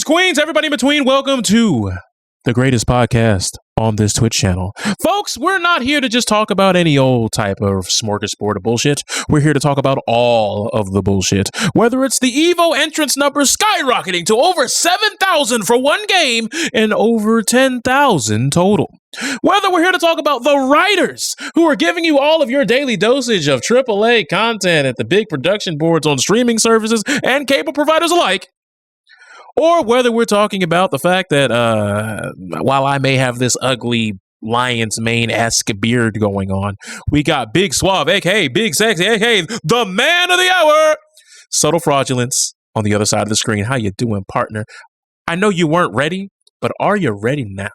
Kings, queens, everybody in between, welcome to the greatest podcast on this Twitch channel. Folks, we're not here to just talk about any old type of smorgasbord of bullshit. We're here to talk about all of the bullshit. Whether it's the EVO entrance numbers skyrocketing to over 7,000 for one game and over 10,000 total. Whether we're here to talk about the writers who are giving you all of your daily dosage of AAA content at the big production boards on streaming services and cable providers alike. Or whether we're talking about the fact that while I may have this ugly lion's mane-esque beard going on, we got Big Suave, aka Big Sexy, aka the man of the hour, Subtle Fraudulence on the other side of the screen. How you doing, partner? I know you weren't ready, but are you ready now?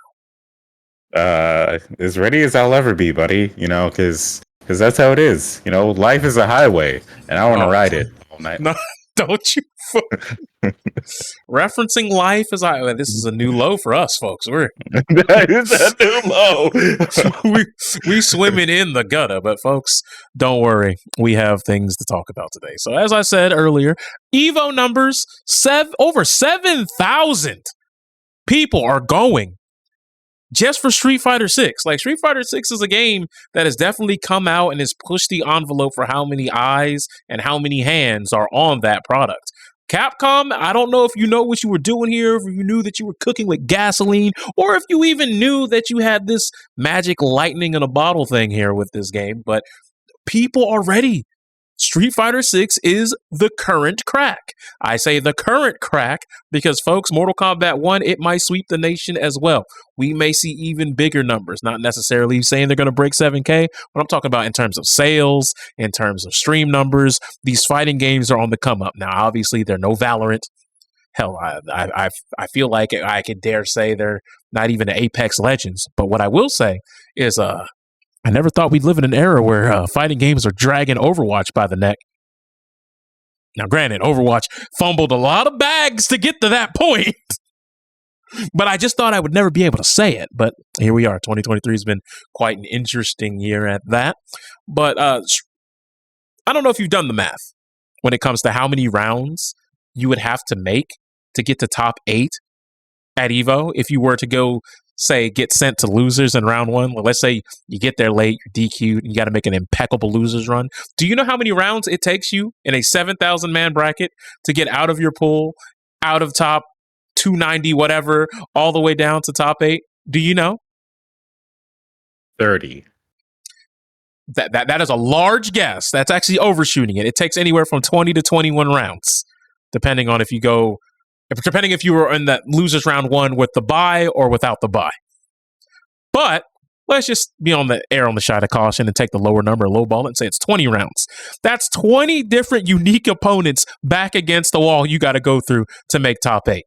As ready as I'll ever be, buddy. You know, because that's how it is. You know, life is a highway, and I want to ride it all night. No, don't you? Referencing life as this is a new low for us, folks. That is a new low. we swimming in the gutter, but folks, don't worry. We have things to talk about today. So as I said earlier, EVO numbers, over 7,000 people are going just for Street Fighter 6. Like, Street Fighter 6 is a game that has definitely come out and has pushed the envelope for how many eyes and how many hands are on that product. Capcom, I don't know if you know what you were doing here, if you knew that you were cooking with gasoline, or if you even knew that you had this magic lightning in a bottle thing here with this game, but people are ready. Street Fighter 6 is the current crack. I say the current crack because, folks, Mortal Kombat 1, it might sweep the nation as well. We may see even bigger numbers, not necessarily saying they're going to break 7K, but I'm talking about in terms of sales, in terms of stream numbers. These fighting games are on the come up. Now, obviously, they're no Valorant. Hell, I feel like I could dare say they're not even the Apex Legends. But what I will say is, I never thought we'd live in an era where fighting games are dragging Overwatch by the neck. Now, granted, Overwatch fumbled a lot of bags to get to that point. But I just thought I would never be able to say it. But here we are. 2023 has been quite an interesting year at that. But I don't know if you've done the math when it comes to how many rounds you would have to make to get to top 8 at EVO if you were to go, say, get sent to losers in round 1. Well, let's say you get there late, you're DQ'd, and you got to make an impeccable losers run. Do you know how many rounds it takes you in a 7,000 man bracket to get out of your pool, out of top 290 whatever, all the way down to top 8? Do you know? 30. That is a large guess. That's actually overshooting it. It takes anywhere from 20 to 21 rounds, depending on if you were in that losers round 1 with the bye or without the bye. But let's just be on the side of caution and take the lower number, low ball, and say it's 20 rounds. That's 20 different unique opponents back against the wall you got to go through to make top 8.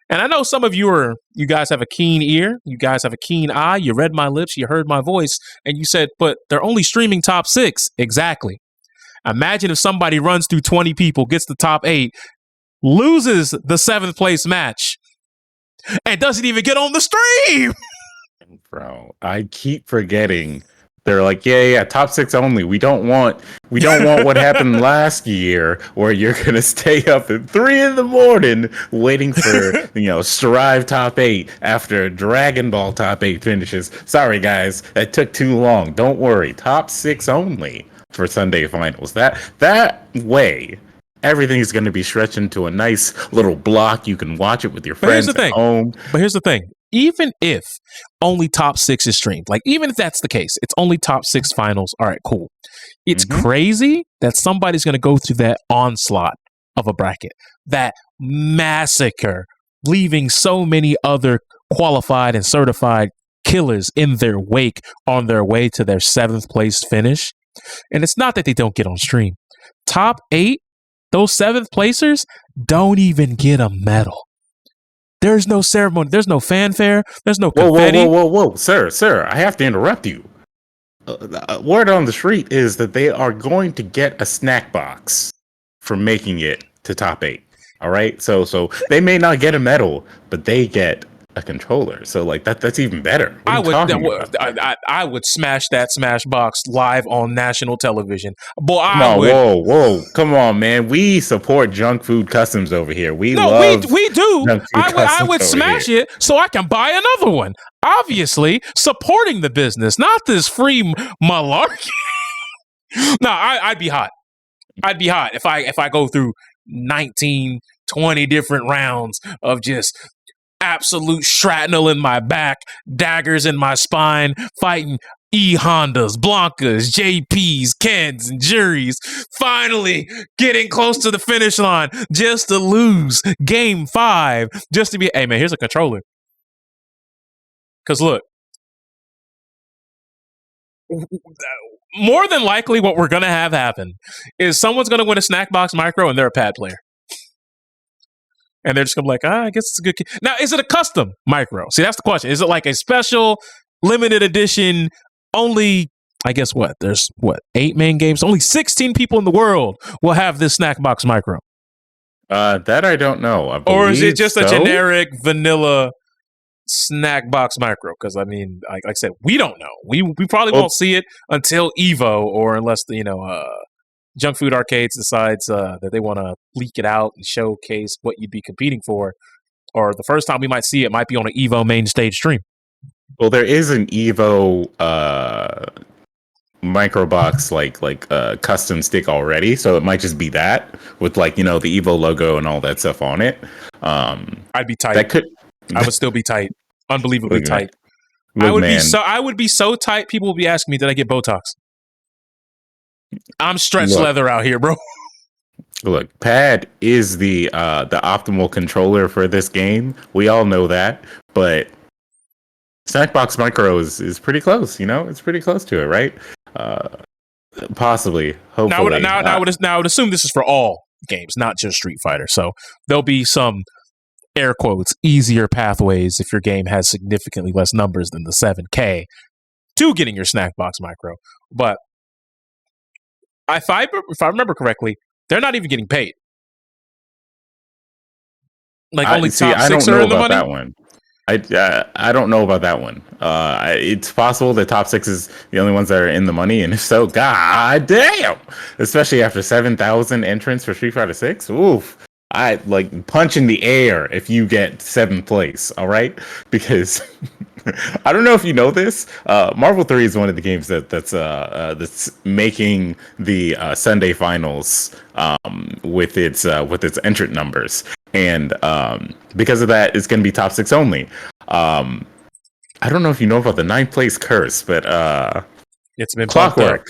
And I know some of you guys have a keen ear, you guys have a keen eye, you read my lips, you heard my voice, and you said, but they're only streaming top 6. Exactly. Imagine if somebody runs through 20 people, gets the top 8, loses the 7th place match, and doesn't even get on the stream. Bro, I keep forgetting. They're like, yeah, top 6 only. We don't want what happened last year, where you're gonna stay up at 3 a.m. waiting for Strive top 8 after Dragon Ball top 8 finishes. Sorry, guys, that took too long. Don't worry, top 6 only for Sunday finals. That way, everything's going to be stretched into a nice little block. You can watch it with your friends at home. But here's the thing. Even if only top 6 is streamed, like even if that's the case, it's only top 6 finals. All right, cool. It's crazy that somebody's going to go through that onslaught of a bracket, that massacre, leaving so many other qualified and certified killers in their wake on their way to their 7th place finish. And it's not that they don't get on stream. Top 8, those 7th placers don't even get a medal. There's no ceremony. There's no fanfare. There's no confetti. Whoa, sir, I have to interrupt you. Word on the street is that they are going to get a snack box for making it to top 8. All right, so they may not get a medal, but they get a controller. So like that's even better. What are you talking about? I would smash that Smash Box live on national television. Boy, Come on, whoa, come on, man. We support junk food customs over here. We love we do. junk food I would customs over smash here. it so I can buy another one. Obviously, supporting the business, not this free malarkey. No, I'd be hot. I'd be hot if I go through 19, 20 different rounds of just absolute shrapnel in my back, daggers in my spine, fighting Hondas, Blancas, JPs, Kens, and Juries, finally getting close to the finish line just to lose game 5, just to be, hey man, here's a controller. Because look, more than likely what we're going to have happen is someone's going to win a Snack Box Micro and they're a pad player. And they're just going to be like, I guess it's a good kid. Now, is it a custom micro? See, that's the question. Is it like a special limited edition only, I guess what? There's 8 main games? Only 16 people in the world will have this Snack Box Micro. That I don't know. Or is it just a generic vanilla Snack Box Micro? Because I mean, like I said, we don't know. We probably won't see it until EVO, or unless Junk Food Arcades decides that they want to leak it out and showcase what you'd be competing for. Or the first time we might see it might be on an EVO main stage stream. Well, there is an EVO micro box like custom stick already, so it might just be that with the EVO logo and all that stuff on it. I'd be tight. I would still be tight. Unbelievably tight. I would be so tight, people would be asking me, did I get Botox? I'm stretch leather out here, bro. Look, pad is the optimal controller for this game. We all know that, but Snackbox Micro is pretty close. It's pretty close to it, right? Possibly, hopefully. Now I would assume this is for all games, not just Street Fighter. So there'll be some air quotes easier pathways if your game has significantly less numbers than the 7K to getting your Snackbox Micro. But if I remember correctly, they're not even getting paid. Like only top 6 are in the money. That one. I don't know about that one. It's possible the top 6 is the only ones that are in the money, and if so, god damn! Especially after 7,000 entrants for Street Fighter 6. Oof. I like punch in the air if you get 7th place, all right? Because I don't know if you know this. Marvel 3 is one of the games that's making the Sunday finals with its entrant numbers, and because of that, it's going to be top 6 only. I don't know if you know about the 9th place curse, but it's been Clockwork.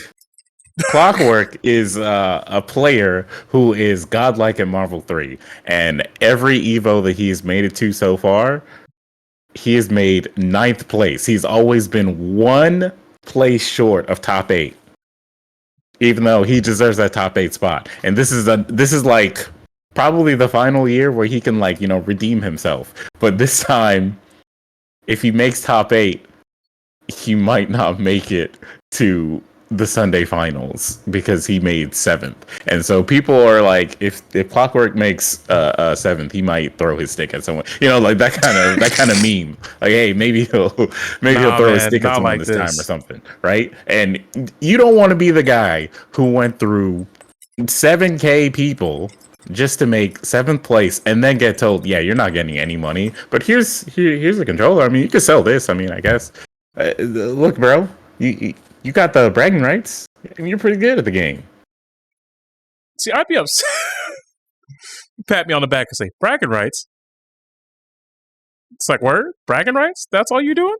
Clockwork is a player who is godlike in Marvel 3, and every EVO that he's made it to so far, he has made 9th place. He's always been 1 place short of top 8, even though he deserves that top 8 spot. And this is like probably the final year where he can redeem himself. But this time, if he makes top 8, he might not make it to the Sunday finals because he made 7th. And so people are like, if Clockwork makes 7th, he might throw his stick at someone. That kind of meme. Like, hey, maybe he'll throw his stick at someone this time or something, right? And you don't want to be the guy who went through 7K people just to make 7th place and then get told, yeah, you're not getting any money, but here's a controller. I mean, you could sell this. I mean, I guess. Look, bro, you got the bragging rights, and you're pretty good at the game. See, I'd be upset. Pat me on the back and say, bragging rights? It's like, word? Bragging rights? That's all you doing?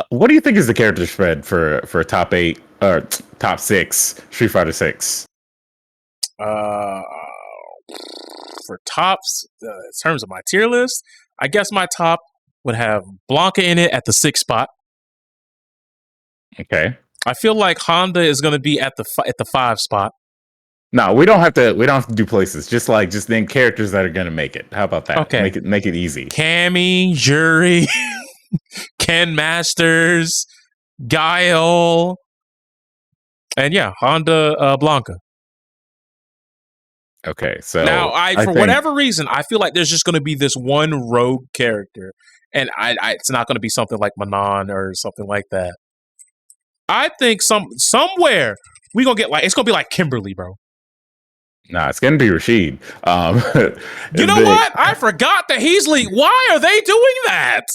What do you think is the character spread for top 8 or top 6 Street Fighter 6? For tops, in terms of my tier list, I guess my top would have Blanca in it at the 6th spot. Okay. I feel like Honda is going to be at the 5 spot. No, we don't have to do places. Just name characters that are going to make it. How about that? Okay. Make it easy. Cammy, Jury, Ken Masters, Guile, and yeah, Honda Blanca. Okay, so now I for think, whatever reason, I feel like there's just going to be this one rogue character, and it's not going to be something like Manon or something like that. I think somewhere we gonna get like it's gonna be like Kimberly, bro. Nah, it's gonna be Rashid. You know what? I forgot that he's why are they doing that?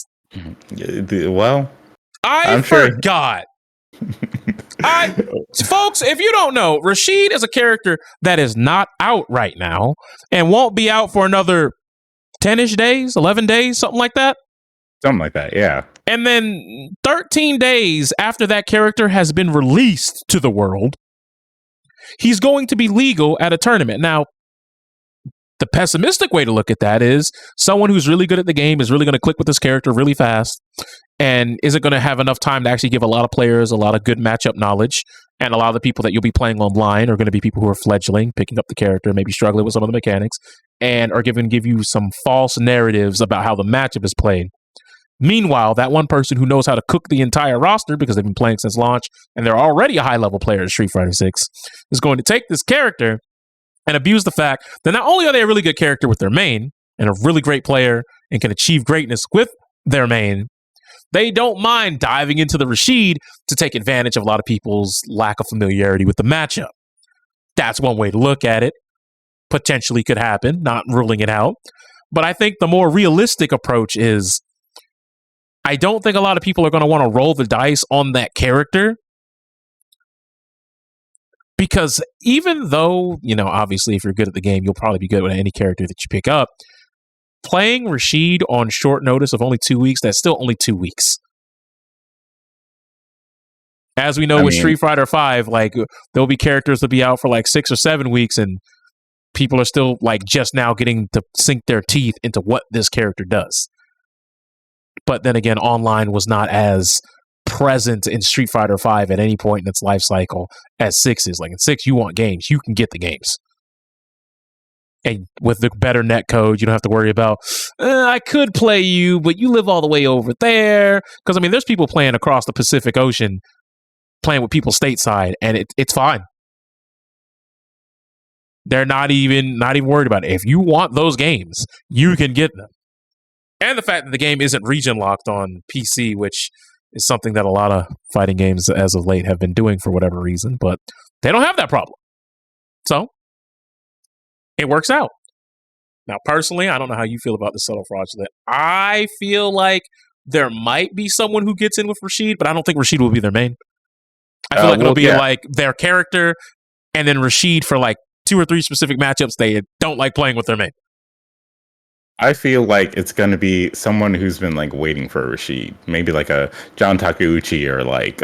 Well, I forgot. Folks, if you don't know, Rashid is a character that is not out right now and won't be out for another 10-ish days, 11 days, something like that. Something like that, yeah. And then 13 days after that character has been released to the world, he's going to be legal at a tournament. Now, the pessimistic way to look at that is someone who's really good at the game is really going to click with this character really fast and isn't going to have enough time to actually give a lot of players a lot of good matchup knowledge. And a lot of the people that you'll be playing online are going to be people who are fledgling, picking up the character, maybe struggling with some of the mechanics, and are going to give you some false narratives about how the matchup is played. Meanwhile, that one person who knows how to cook the entire roster because they've been playing since launch and they're already a high-level player in Street Fighter 6 is going to take this character and abuse the fact that not only are they a really good character with their main and a really great player and can achieve greatness with their main, they don't mind diving into the Rashid to take advantage of a lot of people's lack of familiarity with the matchup. That's one way to look at it. Potentially could happen, not ruling it out. But I think the more realistic approach is I don't think a lot of people are going to want to roll the dice on that character. Because even though, obviously if you're good at the game, you'll probably be good with any character that you pick up. Playing Rashid on short notice of only 2 weeks, that's still only 2 weeks. As we know with Street Fighter 5, like there'll be characters that'll be out for like 6 or 7 weeks and people are still like just now getting to sink their teeth into what this character does. But then again, online was not as present in Street Fighter 5 at any point in its life cycle as 6 is. Like in 6, you want games, you can get the games. And with the better net code, you don't have to worry about, I could play you, but you live all the way over there. Because, there's people playing across the Pacific Ocean, playing with people stateside, and it's fine. They're not even worried about it. If you want those games, you can get them. And the fact that the game isn't region locked on PC, which is something that a lot of fighting games as of late have been doing for whatever reason, but they don't have that problem. So it works out. Now, personally, I don't know how you feel about the subtle fraudulent. I feel like there might be someone who gets in with Rashid, but I don't think Rashid will be their main. I feel like it'll be like their character and then Rashid for like 2 or 3 specific matchups they don't like playing with their main. I feel like it's going to be someone who's been like waiting for a Rashid, maybe like a John Takeuchi or like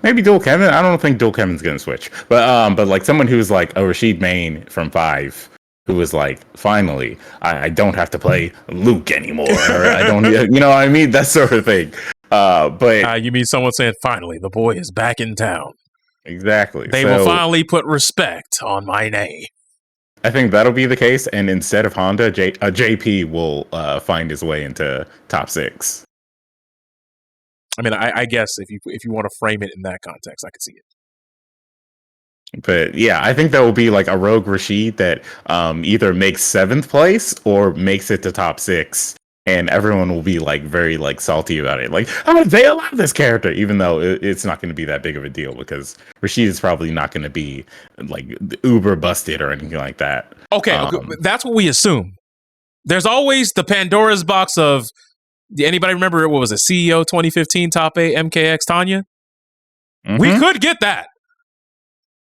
maybe Dual Kevin. I don't think Dual Kevin's going to switch, but like someone who's like a Rashid main from 5, who was like, finally, I don't have to play Luke anymore, or I don't, you know what I mean, that sort of thing. But you mean someone saying, finally, the boy is back in town. Exactly. They will finally put respect on my name. I think that'll be the case, and instead of Honda, JP will find his way into top 6. I guess if you want to frame it in that context, I could see it. But yeah, I think that will be like a rogue Rashid that either makes 7th place or makes it to top 6, and everyone will be like very like salty about it. Like, how did they allow this character? Even though it's not going to be that big of a deal because Rashid is probably not going to be like uber busted or anything like that. Okay, that's what we assume. There's always the Pandora's box of, anybody remember what was it, CEO 2015 top 8 MKX Tanya? Mm-hmm. We could get that.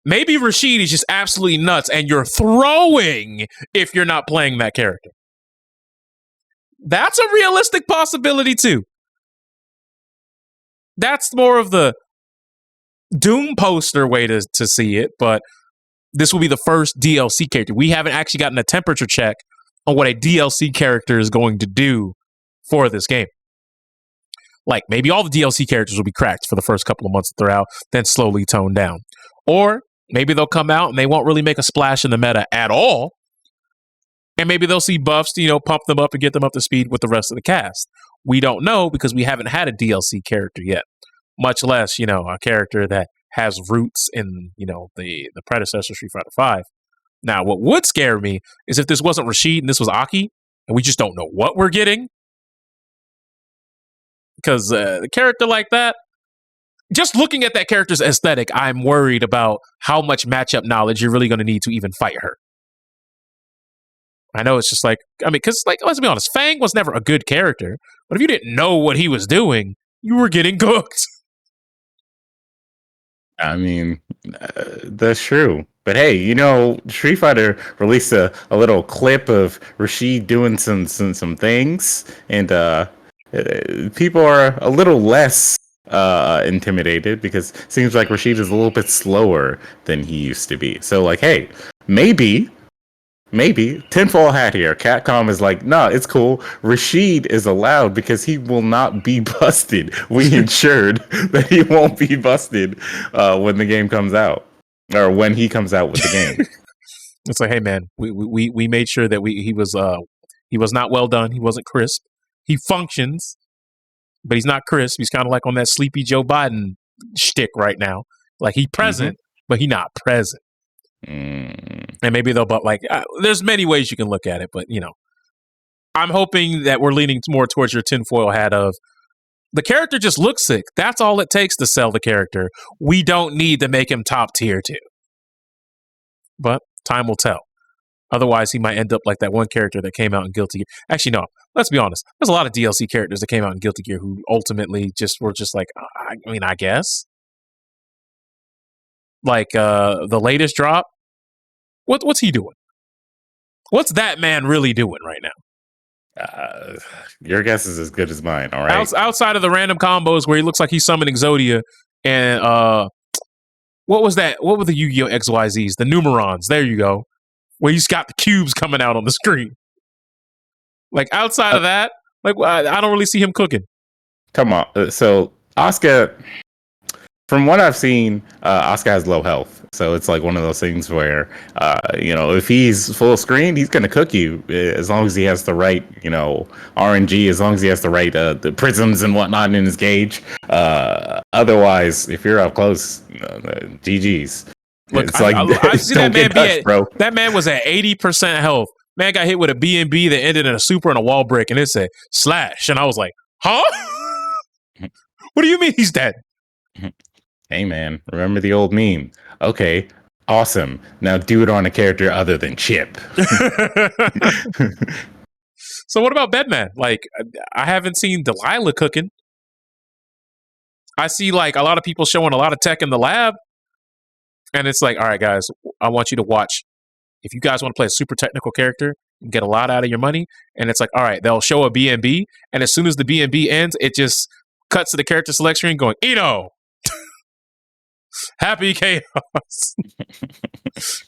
Maybe Rashid is just absolutely nuts and you're throwing if you're not playing that character. That's a realistic possibility too. That's more of the Doom poster way to see it, but this will be the first DLC character. We haven't actually gotten a temperature check on what a DLC character is going to do for this game. Like, maybe all the DLC characters will be cracked for the first couple of months that they're out, then slowly toned down. Or maybe they'll come out and they won't really make a splash in the meta at all. And maybe they'll see buffs to, pump them up and get them up to speed with the rest of the cast. We don't know because we haven't had a DLC character yet. Much less, a character that has roots in, the predecessor Street Fighter 5. Now, what would scare me is if this wasn't Rashid and this was Aki, and we just don't know what we're getting. Because a character like that, just looking at that character's aesthetic, I'm worried about how much matchup knowledge you're really going to need to even fight her. I know it's just like, I mean, because like, let's be honest, Fang was never a good character, but if you didn't know what he was doing, you were getting cooked. I mean, that's true. But hey, you know, Street Fighter released a little clip of Rashid doing some things, and people are a little less intimidated because it seems like Rashid is a little bit slower than he used to be. So like, hey, maybe tinfoil hat here. Capcom is like, nah, it's cool. Rashid is allowed because he will not be busted. We ensured that he won't be busted when the game comes out, or when he comes out with the game. It's like, hey man, we made sure that he was not well done. He wasn't crisp. He functions, but he's not crisp. He's kind of like on that sleepy Joe Biden shtick right now. Like he present, but he not present. And maybe they'll, but like, there's many ways you can look at it, but you know, I'm hoping that we're leaning more towards your tinfoil hat of the character just looks sick. That's all it takes to sell the character. We don't need to make him top tier too. But time will tell. Otherwise, he might end up like that one character that came out in Guilty Gear. Actually, no, let's be honest. There's a lot of DLC characters that came out in Guilty Gear who ultimately were just like, I mean, I guess. Like the latest drop. What's he doing? What's that man really doing right now? Your guess is as good as mine. All right. Outside of the random combos where he looks like he's summoning Exodia, and what was that? What were the Yu-Gi-Oh XYZs? The Numerons. There you go. Where he's got the cubes coming out on the screen. Like outside of that, like I don't really see him cooking. Come on. So Asuka, from what I've seen, Asuka has low health. So it's like one of those things where, you know, if he's full screen, he's going to cook you as long as he has the right, you know, RNG, as long as he has the right the prisms and whatnot in his gauge. Otherwise, if you're up close, GG's. Look, it's like, I see that man touched, bro. That man was at 80% health. Man got hit with a BNB that ended in a super and a wall break, and it said slash. And I was like, huh? What do you mean he's dead? Hey man, remember the old meme? Okay, awesome. Now do it on a character other than Chip. So what about Bedman? Like, I haven't seen Delilah cooking. I see like a lot of people showing a lot of tech in the lab. And it's like, all right, guys, I want you to watch. If you guys want to play a super technical character, and get a lot out of your money. And it's like, all right, they'll show a BNB. And as soon as the BNB ends, it just cuts to the character select screen going, Eno! Happy Chaos.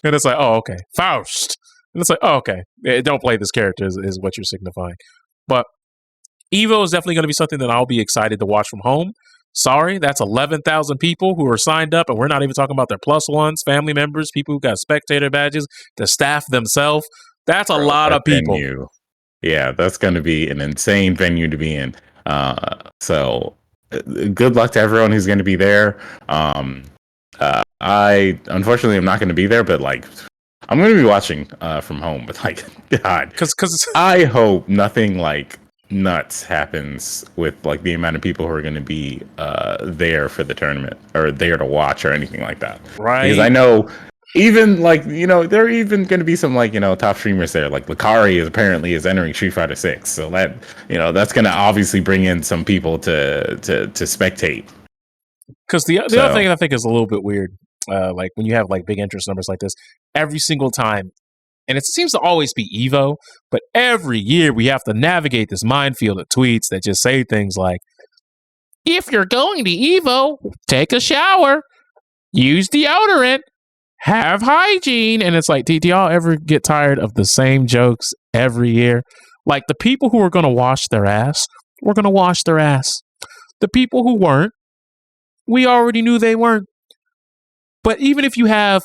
And it's like, oh, okay. Faust. And it's like, oh, okay. Don't play this character is what you're signifying. But EVO is definitely going to be something that I'll be excited to watch from home. Sorry, that's 11,000 people who are signed up, and we're not even talking about their plus ones, family members, people who got spectator badges, the staff themselves. That's a lot of people. Venue. Yeah, that's going to be an insane venue to be in. So good luck to everyone who's going to be there. I unfortunately am not going to be there, but like I'm going to be watching from home. But like, God, because I hope nothing like nuts happens with like the amount of people who are going to be there for the tournament or there to watch or anything like that. Right? Because I know even like there are even going to be some like top streamers there. Like Lakari is entering Street Fighter 6, so that that's going to obviously bring in some people to spectate. Because the other thing I think is a little bit weird, like when you have like big interest numbers like this, every single time, and it seems to always be EVO, but every year we have to navigate this minefield of tweets that just say things like, if you're going to EVO, take a shower, use deodorant, have hygiene. And it's like, do y'all ever get tired of the same jokes every year? Like the people who are going to wash their ass, we're going to wash their ass. The people who weren't, we already knew they weren't. But even if you have,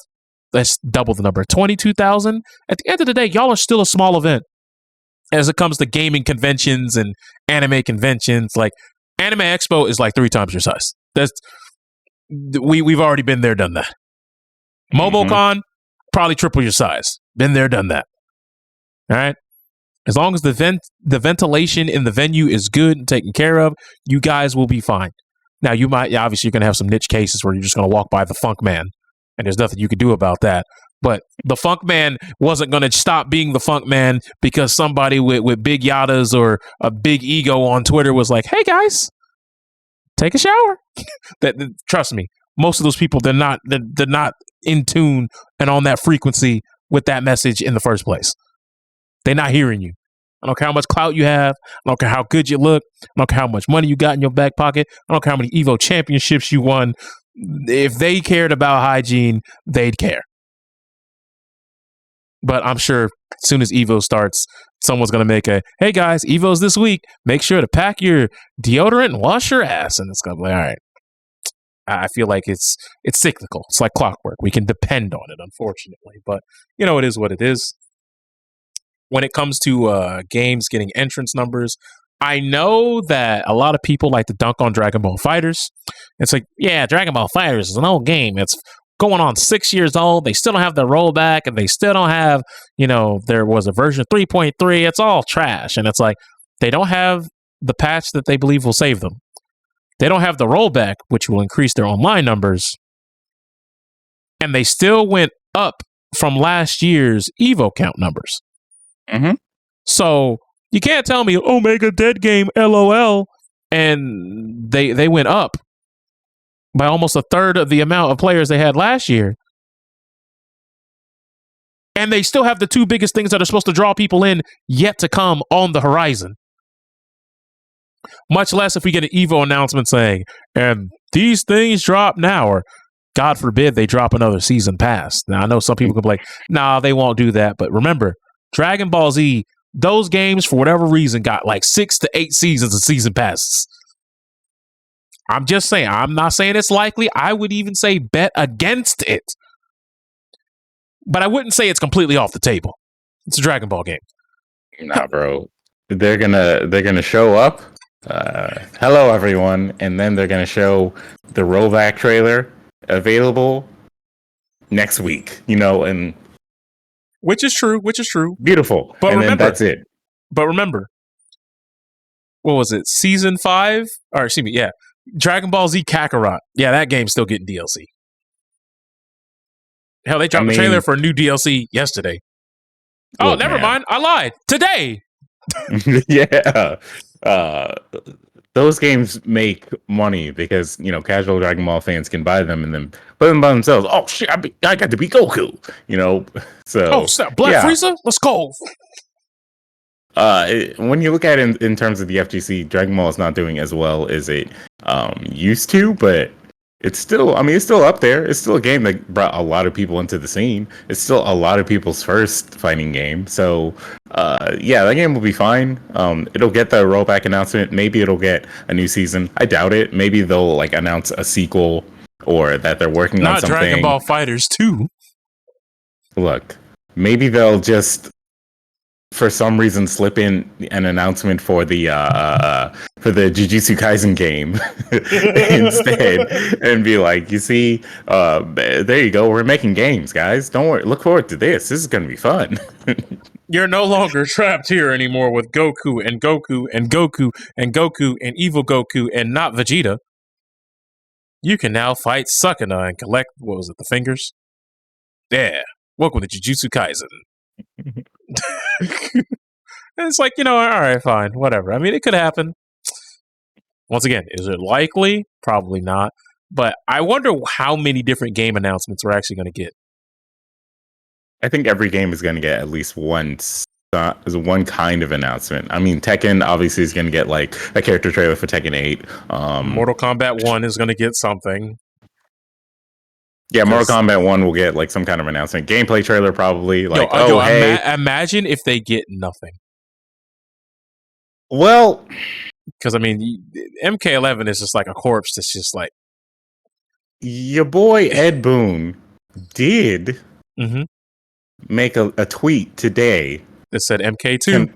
let's double the number, 22,000, at the end of the day, y'all are still a small event as it comes to gaming conventions and anime conventions. Like Anime Expo is like 3 times your size. We've already been there, done that. MomoCon, probably triple your size. Been there, done that. All right. As long as the ventilation in the venue is good and taken care of, you guys will be fine. Now, obviously, you're going to have some niche cases where you're just going to walk by the Funk Man, and there's nothing you can do about that. But the Funk Man wasn't going to stop being the Funk Man because somebody with big yadas or a big ego on Twitter was like, "Hey guys, take a shower." Trust me, most of those people they're not in tune and on that frequency with that message in the first place. They're not hearing you. I don't care how much clout you have. I don't care how good you look. I don't care how much money you got in your back pocket. I don't care how many EVO championships you won. If they cared about hygiene, they'd care. But I'm sure as soon as EVO starts, someone's going to make hey guys, EVO's this week. Make sure to pack your deodorant and wash your ass. And it's going to be like, all right. I feel like it's cyclical. It's like clockwork. We can depend on it, unfortunately. But, it is what it is. When it comes to games getting entrance numbers, I know that a lot of people like to dunk on Dragon Ball FighterZ. It's like, yeah, Dragon Ball FighterZ is an old game. It's going on 6 years old. They still don't have the rollback, and they still don't have, there was a version 3.3. It's all trash. And it's like, they don't have the patch that they believe will save them. They don't have the rollback, which will increase their online numbers. And they still went up from last year's EVO count numbers. Mm-hmm. So you can't tell me Omega dead game LOL, and they went up by almost a third of the amount of players they had last year, and they still have the two biggest things that are supposed to draw people in yet to come on the horizon. Much less if we get an EVO announcement saying, and these things drop now, or God forbid they drop another season pass. Now I know some people could be like, nah, they won't do that, but remember, Dragon Ball Z, those games, for whatever reason, got like 6 to 8 seasons of season passes. I'm just saying, I'm not saying it's likely. I would even say bet against it. But I wouldn't say it's completely off the table. It's a Dragon Ball game. Nah, bro. They're gonna show up. Hello, everyone. And then they're gonna show the rollback trailer available next week, and Which is true. Beautiful. But and remember, then that's it. But remember, what was it? Season 5? Or excuse me, yeah. Dragon Ball Z Kakarot. Yeah, that game's still getting DLC. Hell, they dropped a trailer for a new DLC yesterday. Oh, never mind. I lied. Today. Yeah. Those games make money because, casual Dragon Ball fans can buy them and then put them by themselves. Oh, shit, I got to be Goku, So, oh, snap. Black Frieza? Let's go. When you look at it in terms of the FGC, Dragon Ball is not doing as well as it used to, but it's still up there. It's still a game that brought a lot of people into the scene. It's still a lot of people's first fighting game. So, that game will be fine. It'll get the rollback announcement. Maybe it'll get a new season. I doubt it. Maybe they'll announce a sequel or that they're working on something. Not Dragon Ball FighterZ 2. Look, maybe they'll just, for some reason, slip in an announcement for the Jujutsu Kaisen game instead, and be like, you see, there you go. We're making games, guys. Don't worry. Look forward to this. This is going to be fun. You're no longer trapped here anymore with Goku and Goku and Goku and Goku and Evil Goku and not Vegeta. You can now fight Sukuna and collect, what was it, the fingers? Yeah. Welcome to Jujutsu Kaisen. And it's like, all right, fine, whatever. I mean, it could happen. Once again, is it likely? Probably not. But I wonder how many different game announcements we're actually going to get. I think every game is going to get at least one kind of announcement. I mean, Tekken obviously is going to get a character trailer for Tekken 8. Mortal Kombat 1 is going to get something. Yeah, Mortal Kombat 1 will get some kind of announcement. Gameplay trailer probably. Hey. Imagine if they get nothing. Well, because MK11 is just like a corpse that's just like. Your boy Ed Boon did make a tweet today that said MK2.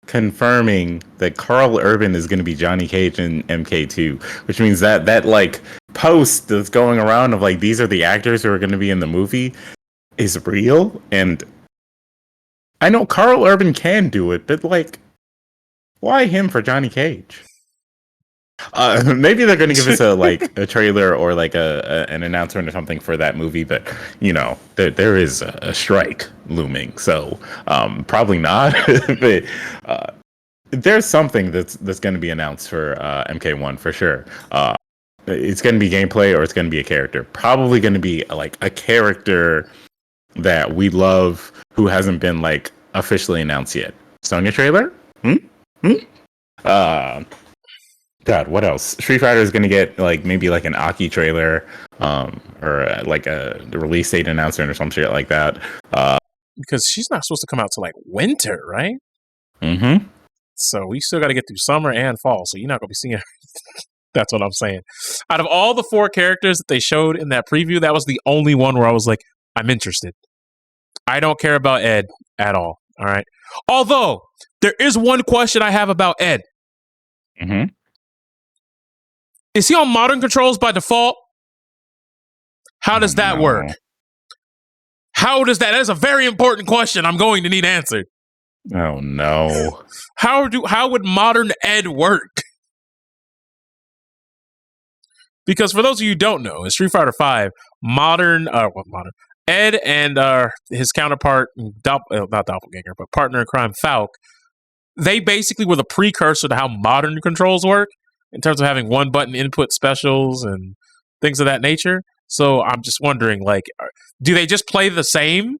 Confirming that Carl Urban is going to be Johnny Cage in MK2, which means that post that's going around of these are the actors who are going to be in the movie is real. And I know Carl Urban can do it, but like, why him for Johnny Cage? Maybe they're going to give us a trailer or like an announcement or something for that movie, but there is a strike looming, so probably not. But there's something that's going to be announced for MK1 for sure. It's going to be gameplay or it's going to be a character. Probably going to be like a character that we love who hasn't been like officially announced yet. Sonya trailer? God, what else? Street Fighter is going to get like maybe like an Aki trailer, or like the release date announcement or some shit like that. Because she's not supposed to come out till like winter, right? Mm-hmm. So we still got to get through summer and fall. So you're not going to be seeing her. That's what I'm saying. Out of all the 4 characters that they showed in that preview, that was the only one where I was like, I'm interested. I don't care about Ed at all. All right. Although there is one question I have about Ed. Mm-hmm. Is he on modern controls by default? How does that work? How does that? That is a very important question I'm going to need answered. Oh no. How would modern Ed work? Because for those of you who don't know, in Street Fighter V, Ed and his counterpart, not Doppelganger, but partner in crime, Falk, they basically were the precursor to how modern controls work in terms of having one button input specials and things of that nature. So I'm just wondering, like, do they just play the same,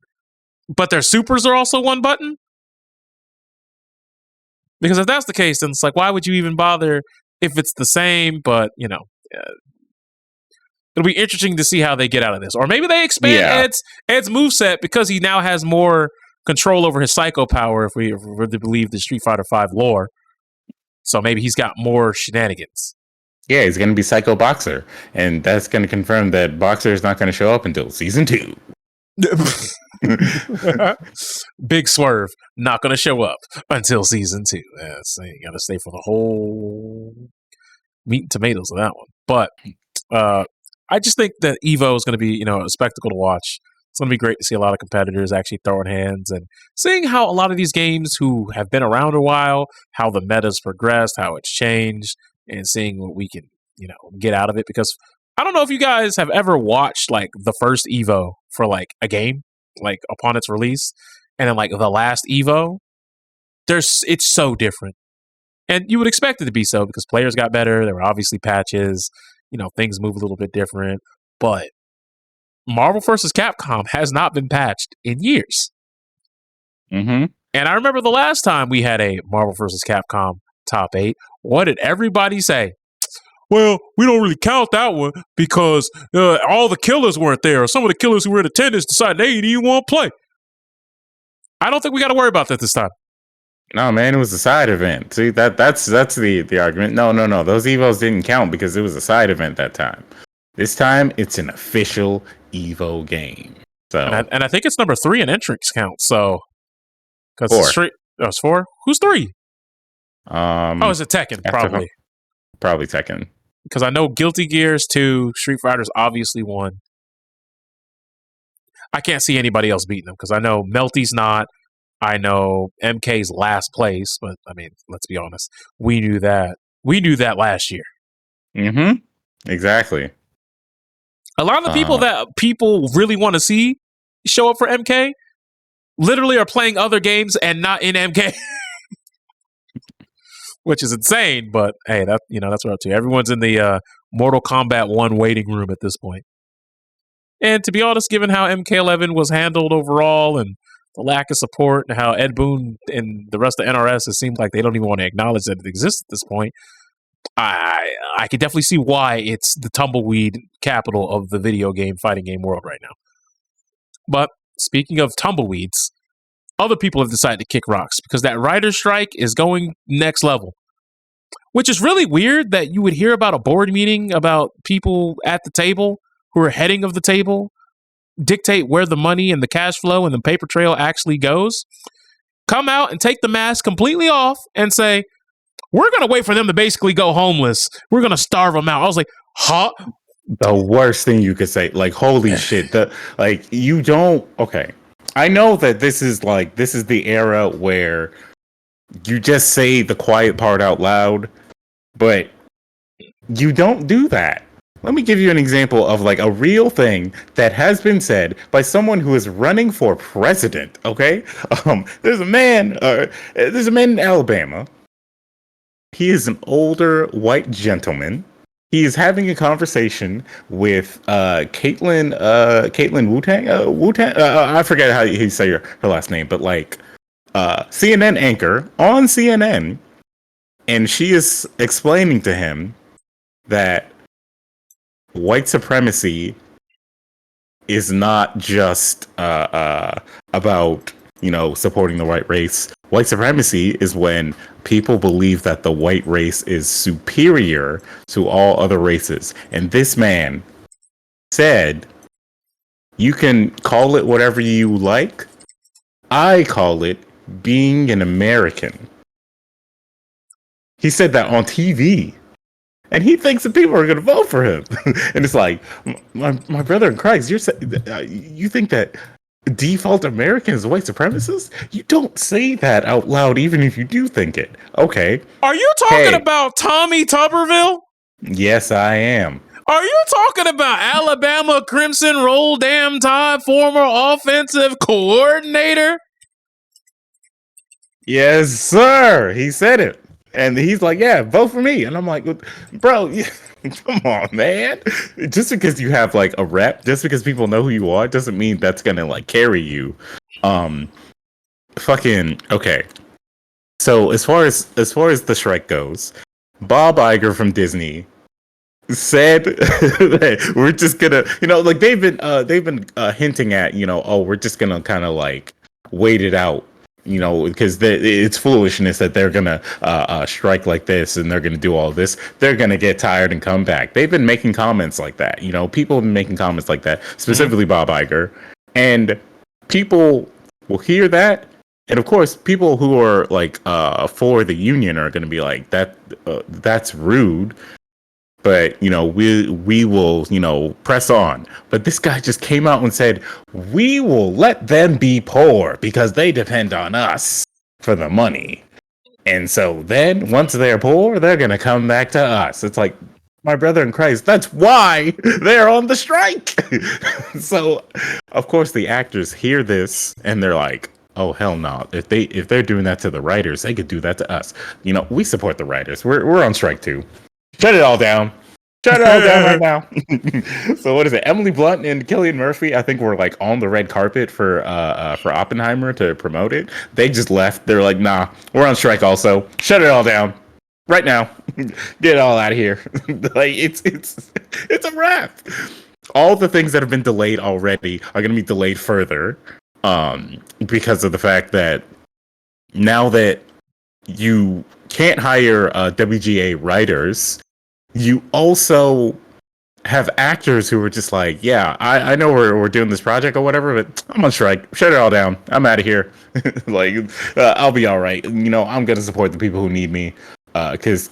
but their supers are also one button? Because if that's the case, then it's like, why would you even bother if it's the same, but, it'll be interesting to see how they get out of this. Or maybe they expand Ed's moveset because he now has more control over his psycho power, if we're to believe the Street Fighter V lore. So maybe he's got more shenanigans. Yeah, he's going to be Psycho Boxer. And that's going to confirm that Boxer is not going to show up until Season 2. Big swerve, not going to show up until Season 2. So you got to stay for the whole meat and tomatoes of that one. But I just think that EVO is going to be, a spectacle to watch. It's going to be great to see a lot of competitors actually throwing hands and seeing how a lot of these games who have been around a while, how the meta's progressed, how it's changed, and seeing what we can, get out of it. Because I don't know if you guys have ever watched like the first EVO for like a game, like upon its release, and then like the last EVO. It's so different, and you would expect it to be so because players got better. There were obviously patches, things move a little bit different, but Marvel vs. Capcom has not been patched in years. Mm-hmm. And I remember the last time we had a Marvel vs. Capcom top 8. What did everybody say? Well, we don't really count that one because all the killers weren't there, or some of the killers who were in attendance decided they didn't even want to play. I don't think we got to worry about that this time. No, man, it was a side event. See, that's the argument. No. Those EVOs didn't count because it was a side event that time. This time, it's an official EVO game. So, and I think it's number 3 in entrance count. So, because it's 4. Who's 3? Is it Tekken? Probably. Probably Tekken. Because I know Guilty Gear's 2, Street Fighter's obviously 1. I can't see anybody else beating them because I know Melty's not. I know MK's last place, but I mean, let's be honest. We knew that. We knew that last year. Mm-hmm. Exactly. A lot of the people that people really want to see show up for MK literally are playing other games and not in MK. Which is insane, but hey, that's what we're up to. Everyone's in the Mortal Kombat 1 waiting room at this point. And to be honest, given how MK11 was handled overall and the lack of support and how Ed Boon and the rest of NRS, it seems like they don't even want to acknowledge that it exists at this point. I can definitely see why it's the tumbleweed capital of the video game fighting game world right now. But speaking of tumbleweeds, other people have decided to kick rocks because that writer's strike is going next level. Which is really weird that you would hear about a board meeting about people at the table who are heading of the table dictate where the money and the cash flow and the paper trail actually goes. Come out and take the mask completely off and say, we're going to wait for them to basically go homeless. We're going to starve them out. I was like, huh? The worst thing you could say. Like, holy shit. You don't. Okay. I know that this is the era where you just say the quiet part out loud, but you don't do that. Let me give you an example of like a real thing that has been said by someone who is running for president. Okay, there's a man in Alabama. He is an older white gentleman. He is having a conversation with Caitlin Wu-Tang. I forget how you say her last name, but like CNN anchor on CNN, and she is explaining to him that white supremacy is not just about supporting the white race. White supremacy is when people believe that the white race is superior to all other races. And this man said, you can call it whatever you like. I call it being an American. He said that on TV. And he thinks that people are going to vote for him. And it's like, my brother in Christ, you think that default American is white supremacist? You don't say that out loud, even if you do think it. Okay. Are you talking about Tommy Tuberville? Yes, I am. Are you talking about Alabama Crimson Roll Damn Tide former offensive coordinator? Yes, sir. He said it. And he's like, yeah, vote for me. And I'm like, bro, come on, man. Just because you have like a rep, just because people know who you are, doesn't mean that's gonna like carry you. Okay. So as far as the strike goes, Bob Iger from Disney said that we're just gonna, like they've been hinting at, we're just gonna kind of like wait it out. Because it's foolishness that they're gonna strike like this and they're gonna do all this. They're gonna get tired and come back. They've been making comments like that. People have been making comments like that, specifically Bob Iger, and people will hear that. And of course, people who are like for the union are gonna be like that's rude. But we will press on. But this guy just came out and said, we will let them be poor because they depend on us for the money. And so then once they're poor, they're gonna come back to us. It's like, my brother in Christ, that's why they're on the strike. So of course the actors hear this and they're like, oh hell no. If they're doing that to the writers, they could do that to us. We support the writers. We're on strike too. Shut it all down. Shut it all down right now. So what is it? Emily Blunt and Cillian Murphy, I think, were like on the red carpet for Oppenheimer to promote it. They just left. They're like, nah, we're on strike also. Shut it all down. Right now. Get it all out of here. Like it's a wrap. All the things that have been delayed already are gonna be delayed further. Because of the fact that now that you can't hire WGA writers, you also have actors who are just like, yeah, I know we're doing this project or whatever, but I'm on strike. Shut it all down. I'm out of here. Like, I'll be all right. I'm going to support the people who need me. Because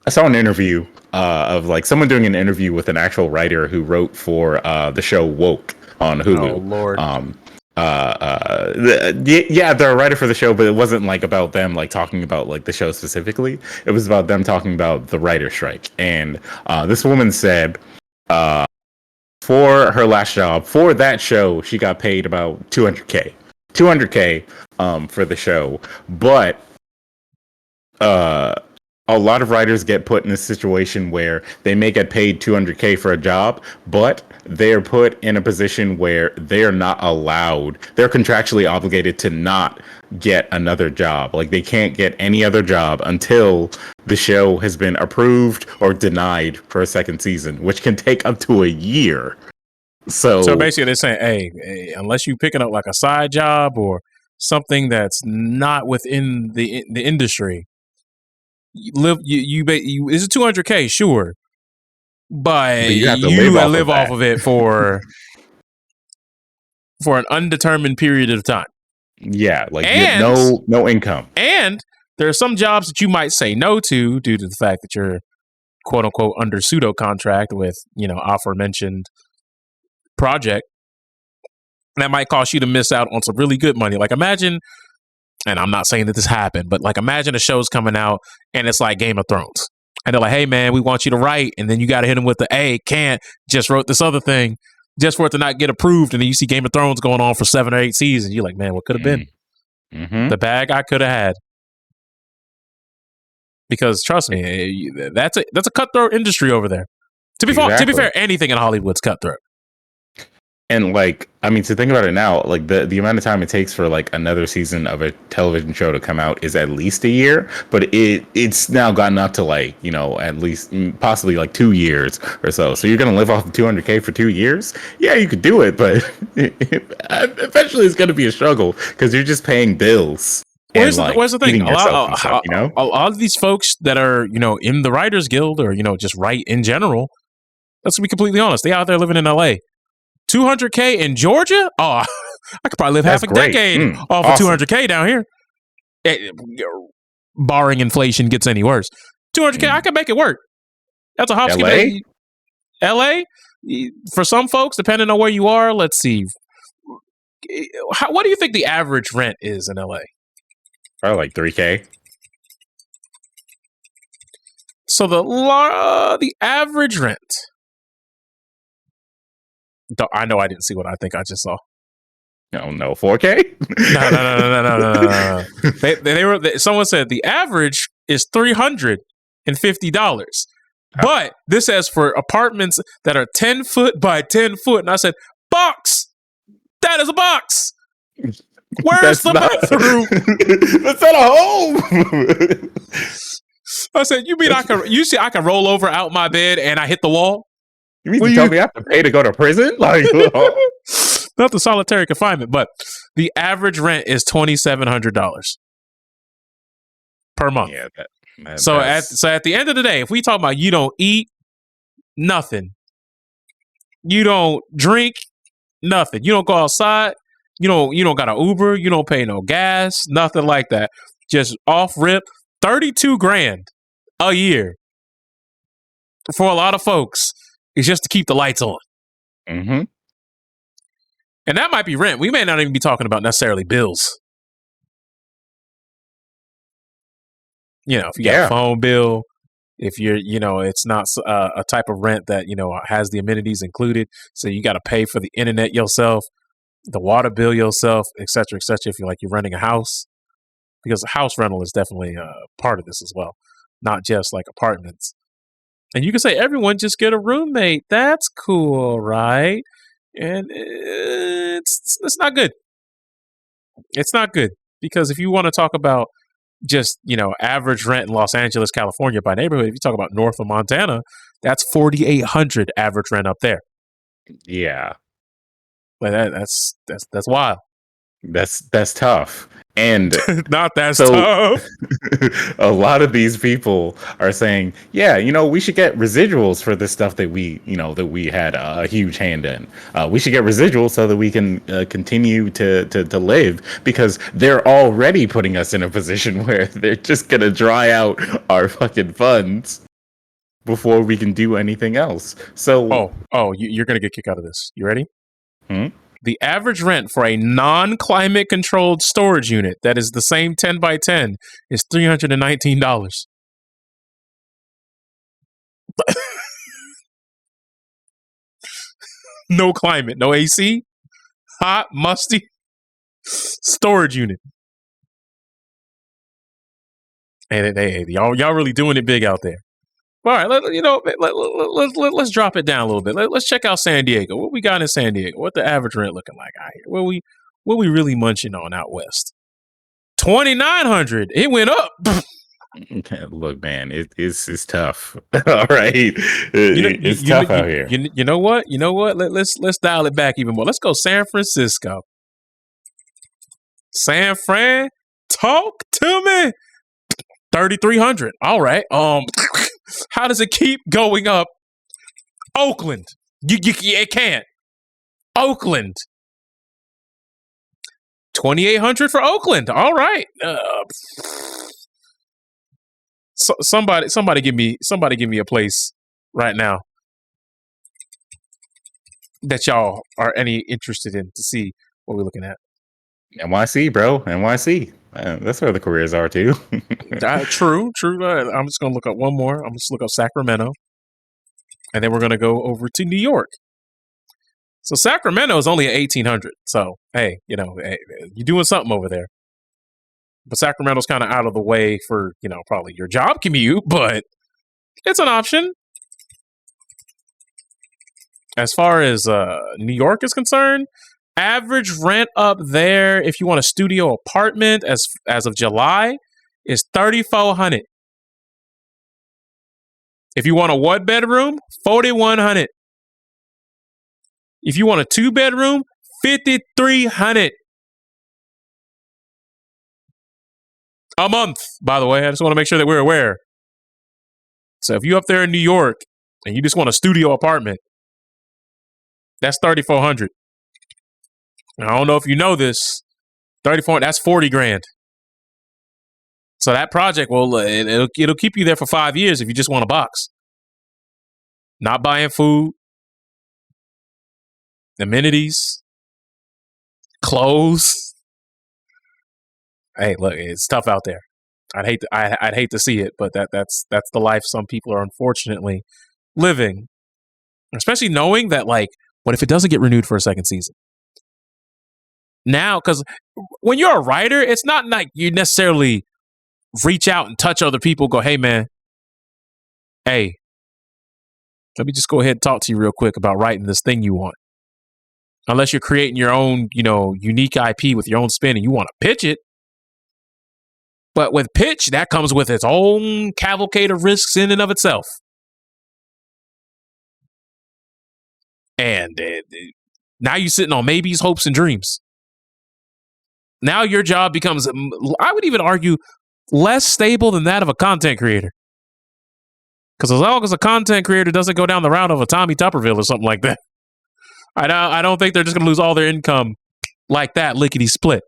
I saw an interview of like someone doing an interview with an actual writer who wrote for the show Woke on Hulu. Oh, Lord. Yeah, they're a writer for the show, but it wasn't like about them like talking about like the show specifically. It was about them talking about the writer strike. And this woman said for her last job for that show, she got paid about $200K for the show. But a lot of writers get put in a situation where they may get paid $200K for a job, but they're put in a position where they're not allowed, they're contractually obligated to not get another job. Like they can't get any other job until the show has been approved or denied for a second season, which can take up to a year. So basically they're saying, hey, unless you're picking up like a side job or something that's not within the industry, you is it $200K? Sure, but you have to live off of it for an undetermined period of time. Yeah, like no income. And there are some jobs that you might say no to due to the fact that you're quote unquote under pseudo contract with aforementioned project. that might cause you to miss out on some really good money. Like imagine, and I'm not saying that this happened, but like imagine a show's coming out and it's like Game of Thrones. And they're like, hey, man, we want you to write. And then you got to hit them with the, hey, can't, just wrote this other thing just for it to not get approved. And then you see Game of Thrones going on for 7 or 8 seasons. You're like, man, what could have been? Mm-hmm. The bag I could have had. Because trust me, that's a cutthroat industry over there. To be fair, anything in Hollywood's cutthroat. And like, I mean, to think about it now, like the amount of time it takes for like another season of a television show to come out is at least a year, but it's now gotten up to like, you know, at least possibly like 2 years or so. So you're going to live off of $200K for 2 years? Yeah, you could do it, but eventually it's going to be a struggle because you're just paying bills. Where's the thing? A lot of these folks that are, you know, in the Writers Guild or, you know, just write in general, let's be completely honest, they out there living in LA. $200K in Georgia? Oh, I could probably live half a decade off of $200K down here. Barring inflation gets any worse. $200K, I can make it work. That's a housekeeping. LA? For some folks, depending on where you are, let's see. What do you think the average rent is in LA? Probably like $3K. So the average rent. I know I didn't see what I think I just saw. No, 4K? No. Someone said the average is $350. But this says for apartments that are 10 foot by 10 foot. And I said, box! That is a box! Where's the bathroom? That's not a home! I said, you mean I can roll over out my bed and I hit the wall? You mean to tell me I have to pay to go to prison? Like, not the solitary confinement, but the average rent is $2,700 per month. Yeah, so at the end of the day, if we talk about you don't eat nothing, you don't drink nothing, you don't go outside, you don't got an Uber, you don't pay no gas, nothing like that. Just off rip, $32,000 a year for a lot of folks. Is just to keep the lights on. Mm-hmm. And that might be rent. We may not even be talking about necessarily bills. You know, if you got a phone bill, if you're, you know, it's not a type of rent that, you know, has the amenities included. So you got to pay for the internet yourself, the water bill yourself, et cetera, if you're renting a house. Because house rental is definitely part of this as well. Not just like apartments. And you can say, everyone just get a roommate. That's cool, right? And it's not good. It's not good. Because if you want to talk about just, you know, average rent in Los Angeles, California by neighborhood, if you talk about north of Montana, that's $4,800 average rent up there. Yeah. But that's wild. That's tough. And not that tough. A lot of these people are saying, yeah, you know, we should get residuals for the stuff that we had a huge hand in. We should get residuals so that we can continue to live, because they're already putting us in a position where they're just going to dry out our fucking funds before we can do anything else. So, you're going to get kicked out of this. You ready? The average rent for a non-climate controlled storage unit that is the same 10 by 10 is $319. No climate, no AC, hot, musty storage unit. Hey, y'all really doing it big out there. All right, let's drop it down a little bit. Let's check out San Diego. What we got in San Diego? What the average rent looking like out here? What we really munching on out west? $2,900. It went up. Look, man, it's tough. All right, it's tough out here. You know what? Let's dial it back even more. Let's go San Francisco. San Fran, talk to me. $3,300. All right. How does it keep going up? Oakland. It can't. Oakland. $2,800 for Oakland. All right. Somebody give me a place right now that y'all are any interested in to see What are we looking at? NYC, bro. NYC. That's where the careers are too. True. I'm just gonna look up one more. I'm just look up Sacramento, and then we're gonna go over to New York. So Sacramento is only at 1,800. So hey, you're doing something over there. But Sacramento's kind of out of the way for probably your job commute, but it's an option. As far as New York is concerned, average rent up there, if you want a studio apartment, as of July, is $3,400. If you want a 1-bedroom, $4,100. If you want a 2-bedroom, $5,300 a month. By the way, I just want to make sure that we're aware. So if you're up there in New York and you just want a studio apartment, that's $3,400. I don't know if you know this. $3,400, that's $40,000. So that project it'll keep you there for 5 years if you just want a box. Not buying food, amenities, clothes. Hey, look, it's tough out there. I'd hate to see it, but that's the life some people are unfortunately living. Especially knowing that, like, what if it doesn't get renewed for a second season? Now, because when you're a writer, it's not like you necessarily reach out and touch other people, go, hey, man, hey, let me just go ahead and talk to you real quick about writing this thing you want. Unless you're creating your own, unique IP with your own spin and you want to pitch it. But with pitch, that comes with its own cavalcade of risks in and of itself. And now you're sitting on maybes, hopes, and dreams. Now your job becomes, I would even argue, less stable than that of a content creator. Because as long as a content creator doesn't go down the route of a Tommy Tupperville or something like that, I don't think they're just going to lose all their income like that, lickety split.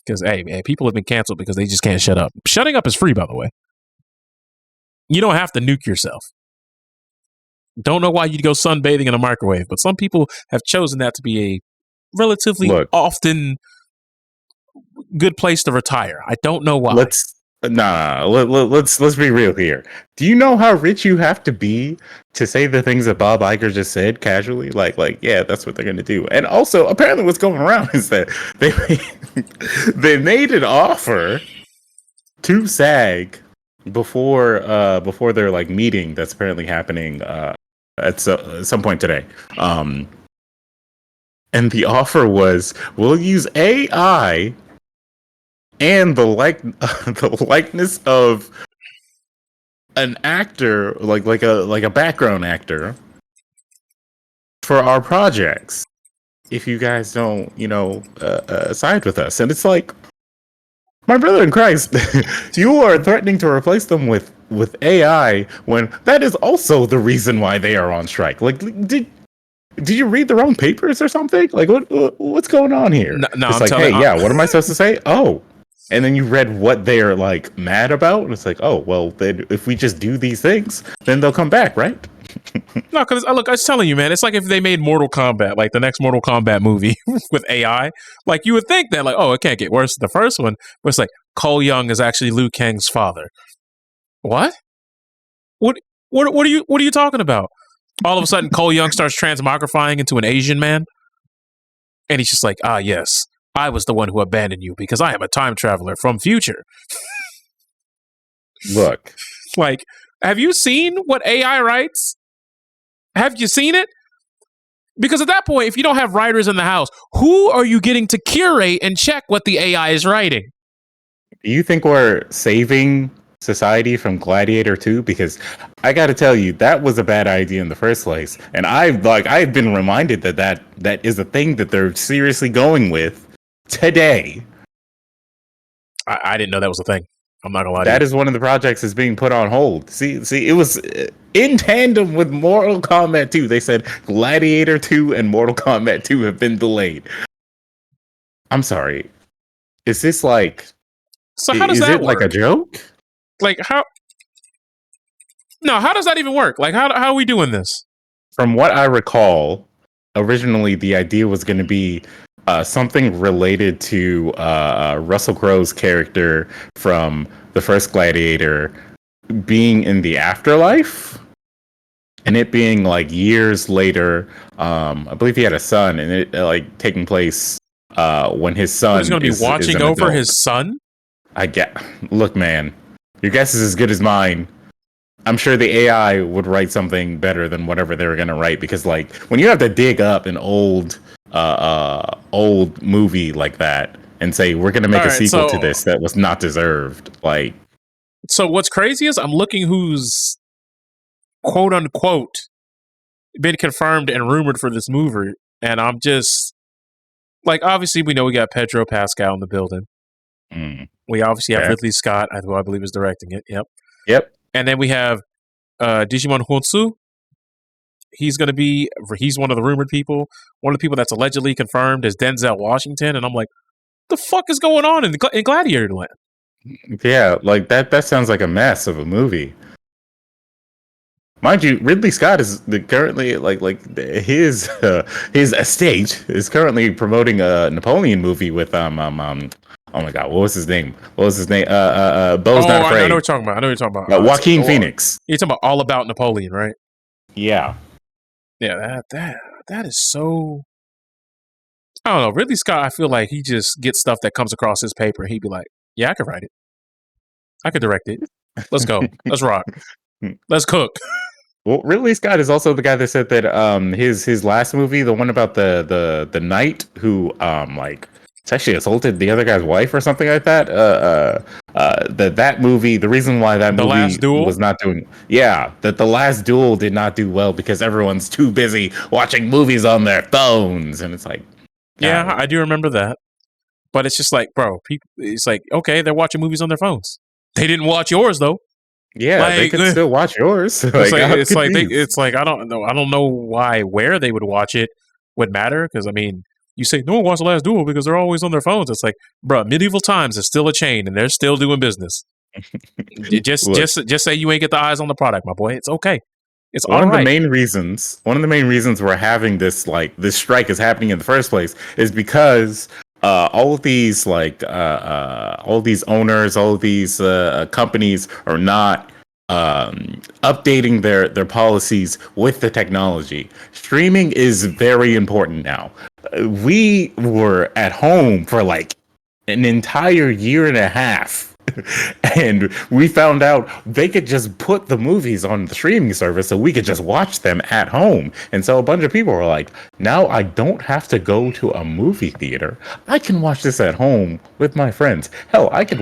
Because, hey, man, people have been canceled because they just can't shut up. Shutting up is free, by the way. You don't have to nuke yourself. Don't know why you'd go sunbathing in a microwave, but some people have chosen that to be a relatively often good place to retire. I don't know why. Let's be real here. Do you know how rich you have to be to say the things that Bob Iger just said casually? Like, yeah, that's what they're gonna do. And also, apparently, what's going around is that they made an offer to SAG before their meeting that's apparently happening at some point today. And the offer was, we'll use AI and the likeness of an actor, like a background actor, for our projects. If you guys don't, side with us, and it's like, my brother in Christ, you are threatening to replace them with AI when that is also the reason why they are on strike. Like, did you read the wrong papers or something? Like, what's going on here? No, it's like, hey, yeah, what am I supposed to say? Oh. And then you read what they're mad about, and it's like, oh, well, then if we just do these things, then they'll come back, right? No, because look, I was telling you, man, it's like if they made Mortal Kombat, like the next Mortal Kombat movie with AI, like you would think that, oh, it can't get worse than the first one, but it's like Cole Young is actually Liu Kang's father. What? What are you talking about? All of a sudden, Cole Young starts transmogrifying into an Asian man, and he's just like, ah, yes. I was the one who abandoned you because I am a time traveler from future. Look. Have you seen what AI writes? Have you seen it? Because at that point, if you don't have writers in the house, who are you getting to curate and check what the AI is writing? Do you think we're saving society from Gladiator 2? Because I got to tell you, that was a bad idea in the first place. And I've been reminded that is a thing that they're seriously going with today. I didn't know that was a thing. I'm not gonna lie to you. That is one of the projects that's being put on hold. See, it was in tandem with Mortal Kombat 2. They said Gladiator 2 and Mortal Kombat 2 have been delayed. I'm sorry. Is this So how does that work? Like a joke? How? No, how does that even work? How are we doing this? From what I recall, originally the idea was going to be something related to Russell Crowe's character from the first Gladiator being in the afterlife, and it being like years later. I believe he had a son, and it like taking place when his son He's going to be watching over his son. Look, man, your guess is as good as mine. I'm sure the AI would write something better than whatever they were going to write, because like when you have to dig up an old movie like that and say we're going to make a sequel to this that was not deserved, like. So what's crazy is I'm looking who's quote unquote been confirmed and rumored for this movie, and I'm just like, obviously we know we got Pedro Pascal in the building. We obviously have Ridley Scott, I believe is directing it. Yep. And then we have Digimon Honsu. He's one of the rumored people. One of the people that's allegedly confirmed is Denzel Washington. And I'm like, the fuck is going on in Gladiator Land? Yeah, like that sounds like a mess of a movie. Mind you, Ridley Scott is currently like his estate is currently promoting a Napoleon movie with oh my god, what was his name? Bo's Not Afraid. I know what you're talking about. Joaquin Phoenix. You're talking about All About Napoleon, right? Yeah. Yeah, that is so. I don't know. Ridley Scott, I feel like he just gets stuff that comes across his paper. He'd be like, "Yeah, I could write it. I could direct it. Let's go. Let's rock. Let's cook." Well, Ridley Scott is also the guy that said that his last movie, the one about the knight who like sexually assaulted the other guy's wife or something like that. That movie, the reason why that movie was not doing, that The Last Duel did not do well because everyone's too busy watching movies on their phones, and it's like, yeah, I do remember that, but it's just like, bro, it's like, okay, they're watching movies on their phones. They didn't watch yours though. Yeah, like, they could still watch yours. It's like I don't know where they would watch it would matter, because I mean, you say no one watched The Last Duel because they're always on their phones. It's like, bro, Medieval Times is still a chain and they're still doing business. just say you ain't get the eyes on the product, my boy. It's okay. It's one of the main reasons we're having this strike is happening in the first place is because all of these owners, all of these companies are not updating their policies with the technology. Streaming is very important now. We were at home for like an entire year and a half. And we found out they could just put the movies on the streaming service so we could just watch them at home. And so a bunch of people were like, now I don't have to go to a movie theater. I can watch this at home with my friends. Hell, I could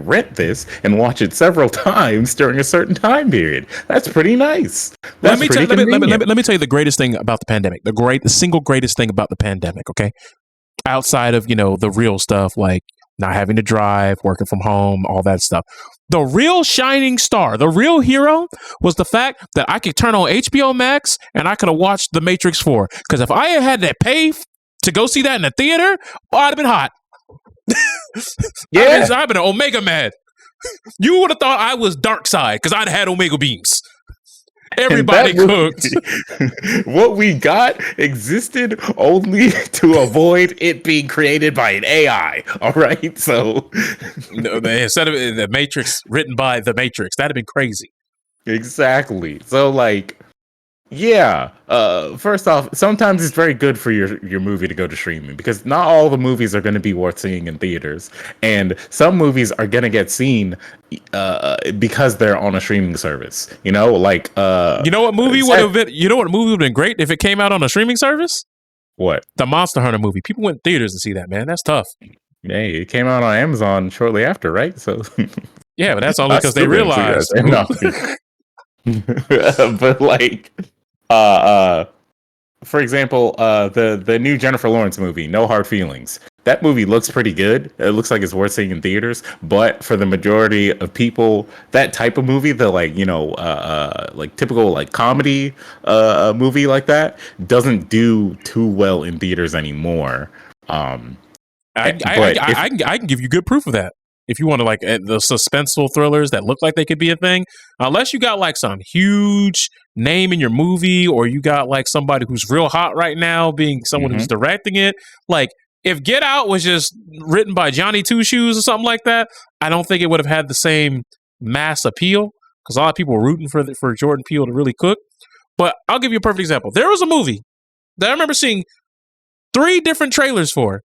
rent this and watch it several times during a certain time period. That's pretty nice. Let me tell you the greatest thing about the pandemic. The single greatest thing about the pandemic, okay? Outside of, the real stuff like not having to drive, working from home, all that stuff. The real shining star, the real hero was the fact that I could turn on HBO Max and I could have watched The Matrix 4. Because if I had to pay to go see that in the theater, I'd have been hot. Yeah. I've been an Omega mad. You would have thought I was dark side because I'd had Omega beams. Everybody cooked. What we got existed only to avoid it being created by an AI. All right, so instead of the Matrix written by the Matrix, that'd have been crazy. Exactly. So first off, sometimes it's very good for your movie to go to streaming because not all the movies are going to be worth seeing in theaters, and some movies are going to get seen because they're on a streaming service. You know what movie would have been? You know what movie would have been great if it came out on a streaming service? What? The Monster Hunter movie. People went to theaters to see that, man. That's tough. Hey, it came out on Amazon shortly after, right? So yeah, but that's only because they realized. But for example, the new Jennifer Lawrence movie, No Hard Feelings. That movie looks pretty good. It looks like it's worth seeing in theaters. But for the majority of people, that type of movie, the typical comedy movie like that, doesn't do too well in theaters anymore. I can give you good proof of that. if you want to like the suspenseful thrillers that look like they could be a thing, unless you got like some huge name in your movie or you got like somebody who's real hot right now being someone who's directing it, like if Get Out was just written by Johnny Two Shoes or something like that, I don't think it would have had the same mass appeal because a lot of people were rooting for Jordan Peele to really cook. But I'll give you a perfect example. There was a movie that I remember seeing 3 different trailers for,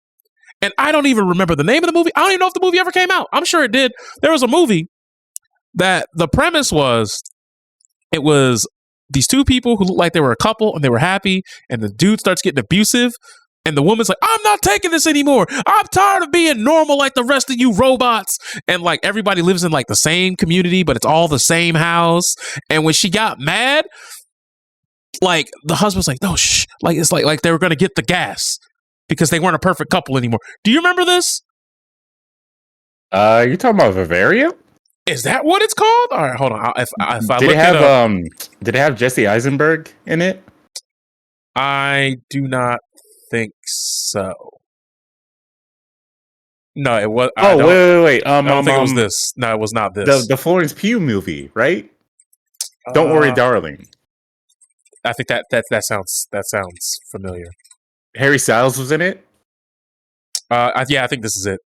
and I don't even remember the name of the movie. I don't even know if the movie ever came out. I'm sure it did. There was a movie that the premise was, it was these 2 people who looked like they were a couple and they were happy, and the dude starts getting abusive, and the woman's like, I'm not taking this anymore. I'm tired of being normal like the rest of you robots. And like everybody lives in like the same community, but it's all the same house. And when she got mad, like the husband's like, no, shh. Like it's like they were gonna get the gas because they weren't a perfect couple anymore. Do you remember this? You talking about Bavaria? Is that what it's called? All right, hold on. If I Did look it have it up, did it have Jesse Eisenberg in it? I do not think so. No, it was. Wait. I don't think it was this. No, it was not this. The Florence Pugh movie, right? Don't worry, darling. I think that sounds familiar. Harry Styles was in it. Yeah, I think this is it.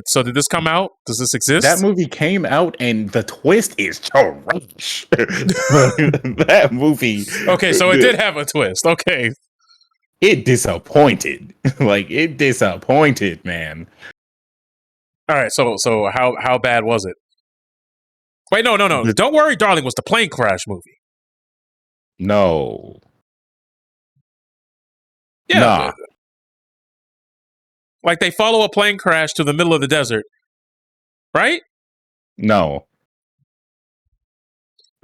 So did this come out? Does this exist? That movie came out, and the twist is trash. That movie. Okay, so it did have a twist. Okay, it disappointed. Like it disappointed, man. All right, so how bad was it? Wait, no. Don't Worry, Darling was the plane crash movie. No. Yeah. Nah. Like they follow a plane crash to the middle of the desert, right? No.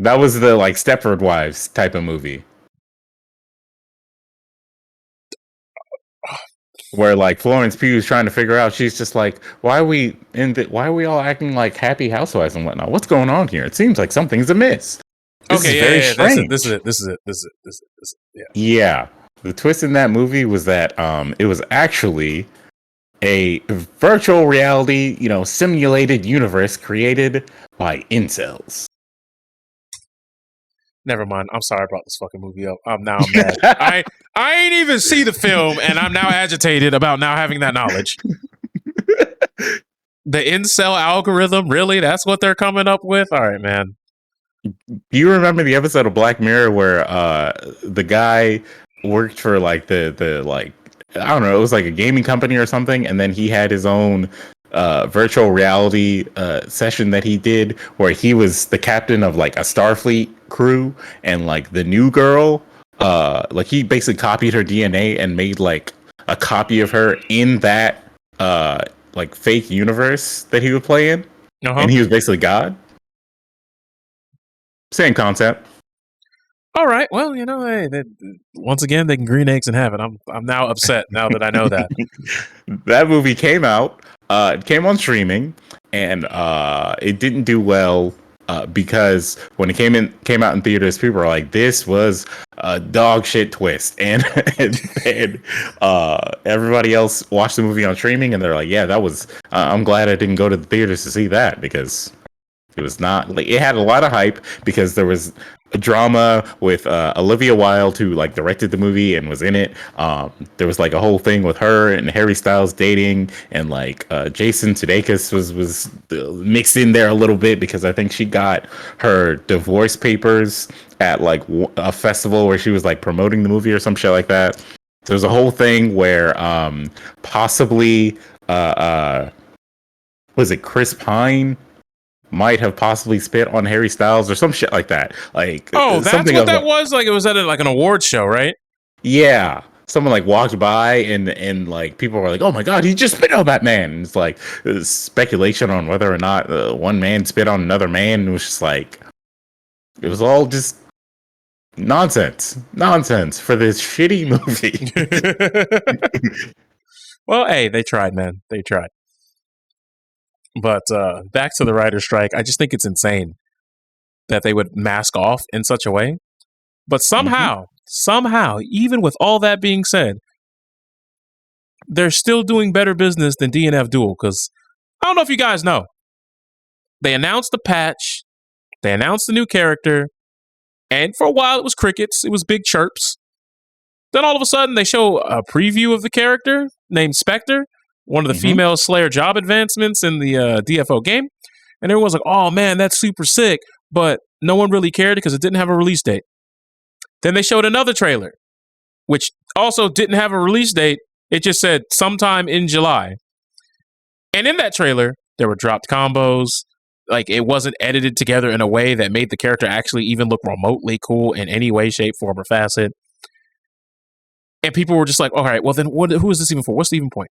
That was the like Stepford Wives type of movie. Where like Florence Pugh is trying to figure out, she's just like, why are we all acting like happy housewives and whatnot? What's going on here? It seems like something's amiss. This is very strange. This is it. Yeah. The twist in that movie was that it was actually a virtual reality, simulated universe created by incels. Never mind. I'm sorry I brought this fucking movie up. I'm mad. I ain't even see the film, and I'm now agitated about now having that knowledge. The incel algorithm, really? That's what they're coming up with? All right, man. Do you remember the episode of Black Mirror where the guy worked for like the like, I don't know, it was like a gaming company or something, and then he had his own virtual reality session that he did where he was the captain of like a Starfleet crew, and like the new girl, like he basically copied her DNA and made like a copy of her in that like fake universe that he would play in, and he was basically God. Same concept. All right. Well, hey, once again, they can green eggs in heaven. I'm now upset now that I know that. That movie came out. It came on streaming, and it didn't do well because when it came out in theaters, people were like, "This was a dog shit twist," and everybody else watched the movie on streaming, and they're like, "Yeah, that was." I'm glad I didn't go to the theaters to see that because it was not like, it had a lot of hype because there was a drama with Olivia Wilde, who like directed the movie and was in it. There was like a whole thing with her and Harry Styles dating, and like Jason Sudeikis was mixed in there a little bit because I think she got her divorce papers at like a festival where she was like promoting the movie or some shit like that. There was a whole thing where possibly was it Chris Pine might have possibly spit on Harry Styles or some shit like that. Like, that's what that was. Like, it was at like an award show, right? Yeah, someone like walked by and like people were like, "Oh my god, he just spit on that man!" And it's like speculation on whether or not one man spit on another man. It was just like, it was all just nonsense for this shitty movie. Well, hey, they tried, man. They tried. But back to the writer's strike, I just think it's insane that they would mask off in such a way. But somehow, even with all that being said, they're still doing better business than DNF Duel, because I don't know if you guys know. They announced the patch, they announced the new character, and for a while it was crickets, it was big chirps. Then all of a sudden they show a preview of the character named Spectre, one of the female Slayer job advancements in the DFO game. And everyone's like, oh man, that's super sick. But no one really cared because it didn't have a release date. Then they showed another trailer, which also didn't have a release date. It just said sometime in July. And in that trailer, there were dropped combos. Like, it wasn't edited together in a way that made the character actually even look remotely cool in any way, shape, form, or facet. And people were just like, all right, well then who is this even for? What's the even point?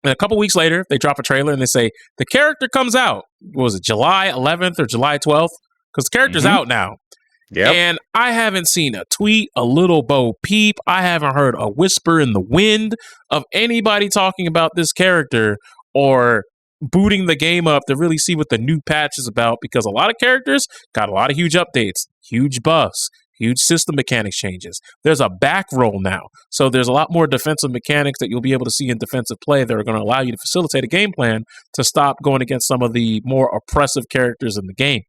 And a couple weeks later, they drop a trailer and they say, the character comes out. What was it, July 11th or July 12th? Because the character's out now. Yep. And I haven't seen a tweet, a little Bo Peep. I haven't heard a whisper in the wind of anybody talking about this character or booting the game up to really see what the new patch is about, because a lot of characters got a lot of huge updates, huge buffs, huge system mechanics changes. There's a back roll now. So there's a lot more defensive mechanics that you'll be able to see in defensive play that are going to allow you to facilitate a game plan to stop going against some of the more oppressive characters in the game.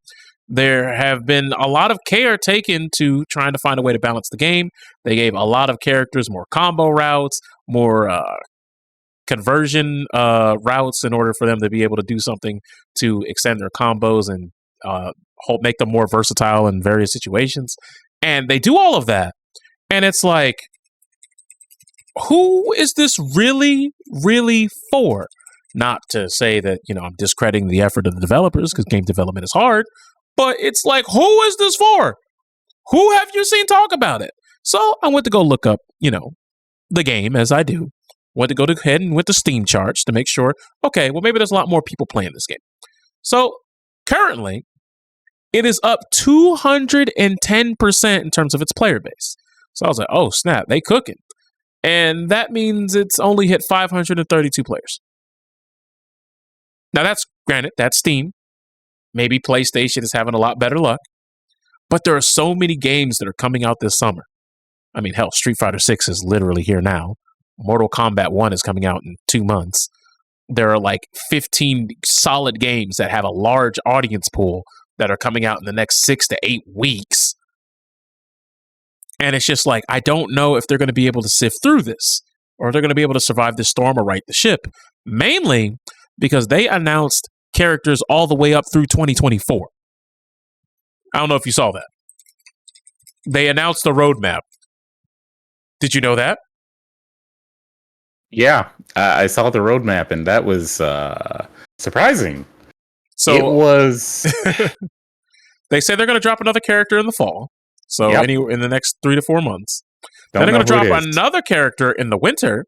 There have been a lot of care taken to trying to find a way to balance the game. They gave a lot of characters more combo routes, more conversion routes in order for them to be able to do something to extend their combos and make them more versatile in various situations. And they do all of that. And it's like, who is this really, really for? Not to say that, I'm discrediting the effort of the developers, because game development is hard. But it's like, who is this for? Who have you seen talk about it? So I went to go look up, the game, as I do. Went to go ahead and went to Steam charts to make sure, okay, well, maybe there's a lot more people playing this game. So currently, it is up 210% in terms of its player base. So I was like, oh, snap, they cooking. And that means it's only hit 532 players. Now, that's Steam. Maybe PlayStation is having a lot better luck. But there are so many games that are coming out this summer. I mean, hell, Street Fighter 6 is literally here now. Mortal Kombat 1 is coming out in 2 months. There are like 15 solid games that have a large audience pool that are coming out in the next 6 to 8 weeks. And it's just like, I don't know if they're going to be able to sift through this, or they're going to be able to survive this storm or right the ship. Mainly because they announced characters all the way up through 2024. I don't know if you saw that. They announced the roadmap. Did you know that? Yeah, I saw the roadmap, and that was surprising. So it was. They say they're going to drop another character in the fall. So in the next 3 to 4 months. Then they're going to drop another character in the winter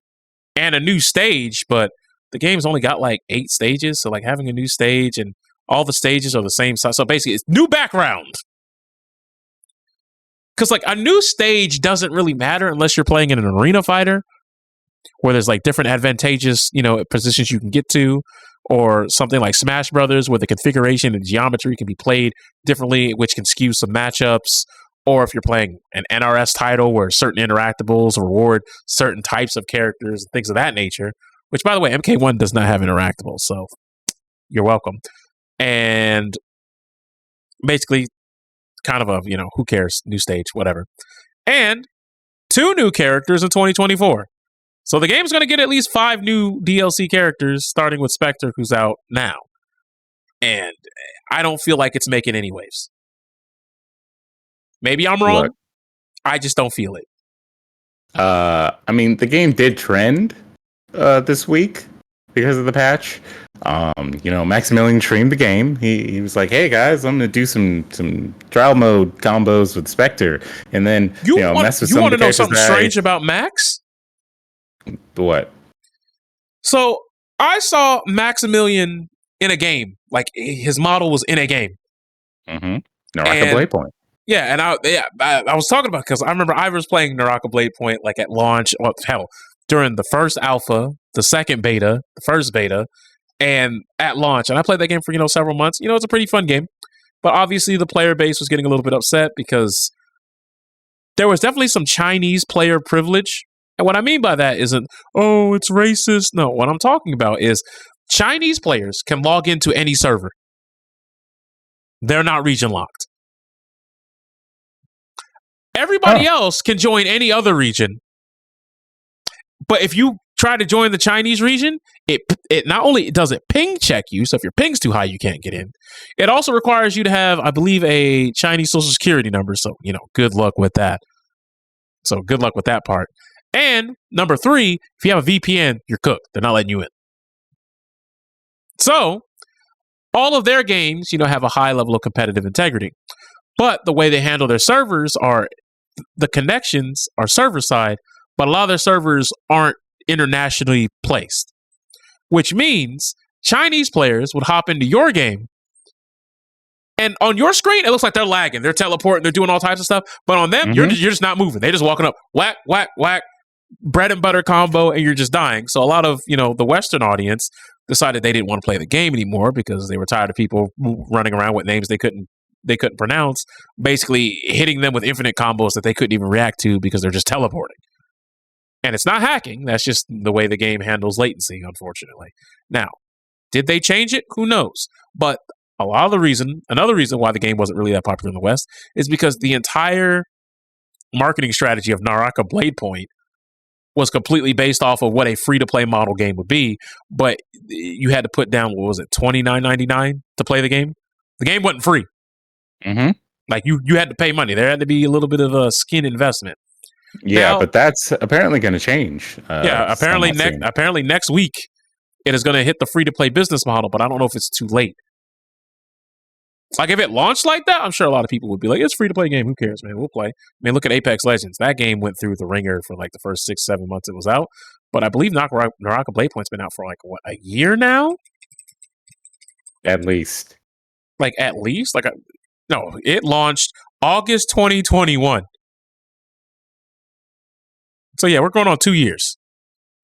and a new stage, but the game's only got like 8 stages. So like having a new stage and all the stages are the same size. So basically it's new background. Because like a new stage doesn't really matter unless you're playing in an arena fighter where there's like different advantageous, positions you can get to, or something like Smash Brothers where the configuration and geometry can be played differently, which can skew some matchups. Or if you're playing an NRS title where certain interactables reward certain types of characters and things of that nature, which, by the way, MK1 does not have interactables, so you're welcome. And basically, kind of a, who cares, new stage, whatever. And 2 new characters in 2024. So the game's going to get at least 5 new DLC characters, starting with Spectre, who's out now. And I don't feel like it's making any waves. Maybe I'm wrong. Look, I just don't feel it. I mean, the game did trend this week because of the patch. Maximilian streamed the game. He was like, "Hey guys, I'm gonna do some trial mode combos with Spectre," and then mess with some. You want to know something strange about Max? What? So I saw Maximilian in a game. Like his model was in a game. Mm-hmm. Naraka Blade Point. Yeah, and I was talking about, because I remember I was playing Naraka Blade Point like at launch. Well, hell, during the first alpha, the second beta, the first beta, and at launch. And I played that game for several months. It's a pretty fun game, but obviously the player base was getting a little bit upset because there was definitely some Chinese player privilege And what I mean by that isn't, oh, it's racist. No, what I'm talking about is Chinese players can log into any server. They're not region locked. Everybody else can join any other region. But if you try to join the Chinese region, it not only does it ping check you, so if your ping's too high, you can't get in. It also requires you to have, I believe, a Chinese social security number. So, good luck with that. So good luck with that part. And number 3, if you have a VPN, you're cooked. They're not letting you in. So all of their games, have a high level of competitive integrity. But the way they handle their servers are the connections are server side, but a lot of their servers aren't internationally placed, which means Chinese players would hop into your game. And on your screen, it looks like they're lagging. They're teleporting. They're doing all types of stuff. But on them, you're just not moving. They're just walking up, whack, whack, whack, bread and butter combo, and you're just dying. So a lot of, the Western audience decided they didn't want to play the game anymore because they were tired of people running around with names they couldn't pronounce, basically hitting them with infinite combos that they couldn't even react to because they're just teleporting. And it's not hacking. That's just the way the game handles latency, unfortunately. Now, did they change it? Who knows? But another reason why the game wasn't really that popular in the West is because the entire marketing strategy of Naraka Bladepoint was completely based off of what a free-to-play model game would be, but you had to put down, what was it, $29.99 to play the game? The game wasn't free. Mm-hmm. Like, you had to pay money. There had to be a little bit of a skin investment. Yeah, now, but that's apparently going to change. Apparently next week it is going to hit the free-to-play business model, but I don't know if it's too late. Like, if it launched like that, I'm sure a lot of people would be like, it's a free-to-play game. Who cares, man? We'll play. I mean, look at Apex Legends. That game went through the ringer for, like, the first 6-7 months it was out. But I believe Naraka Bladepoint's been out for, like, what, a year now? At least. Like, at least? No, it launched August 2021. So, yeah, we're going on 2 years.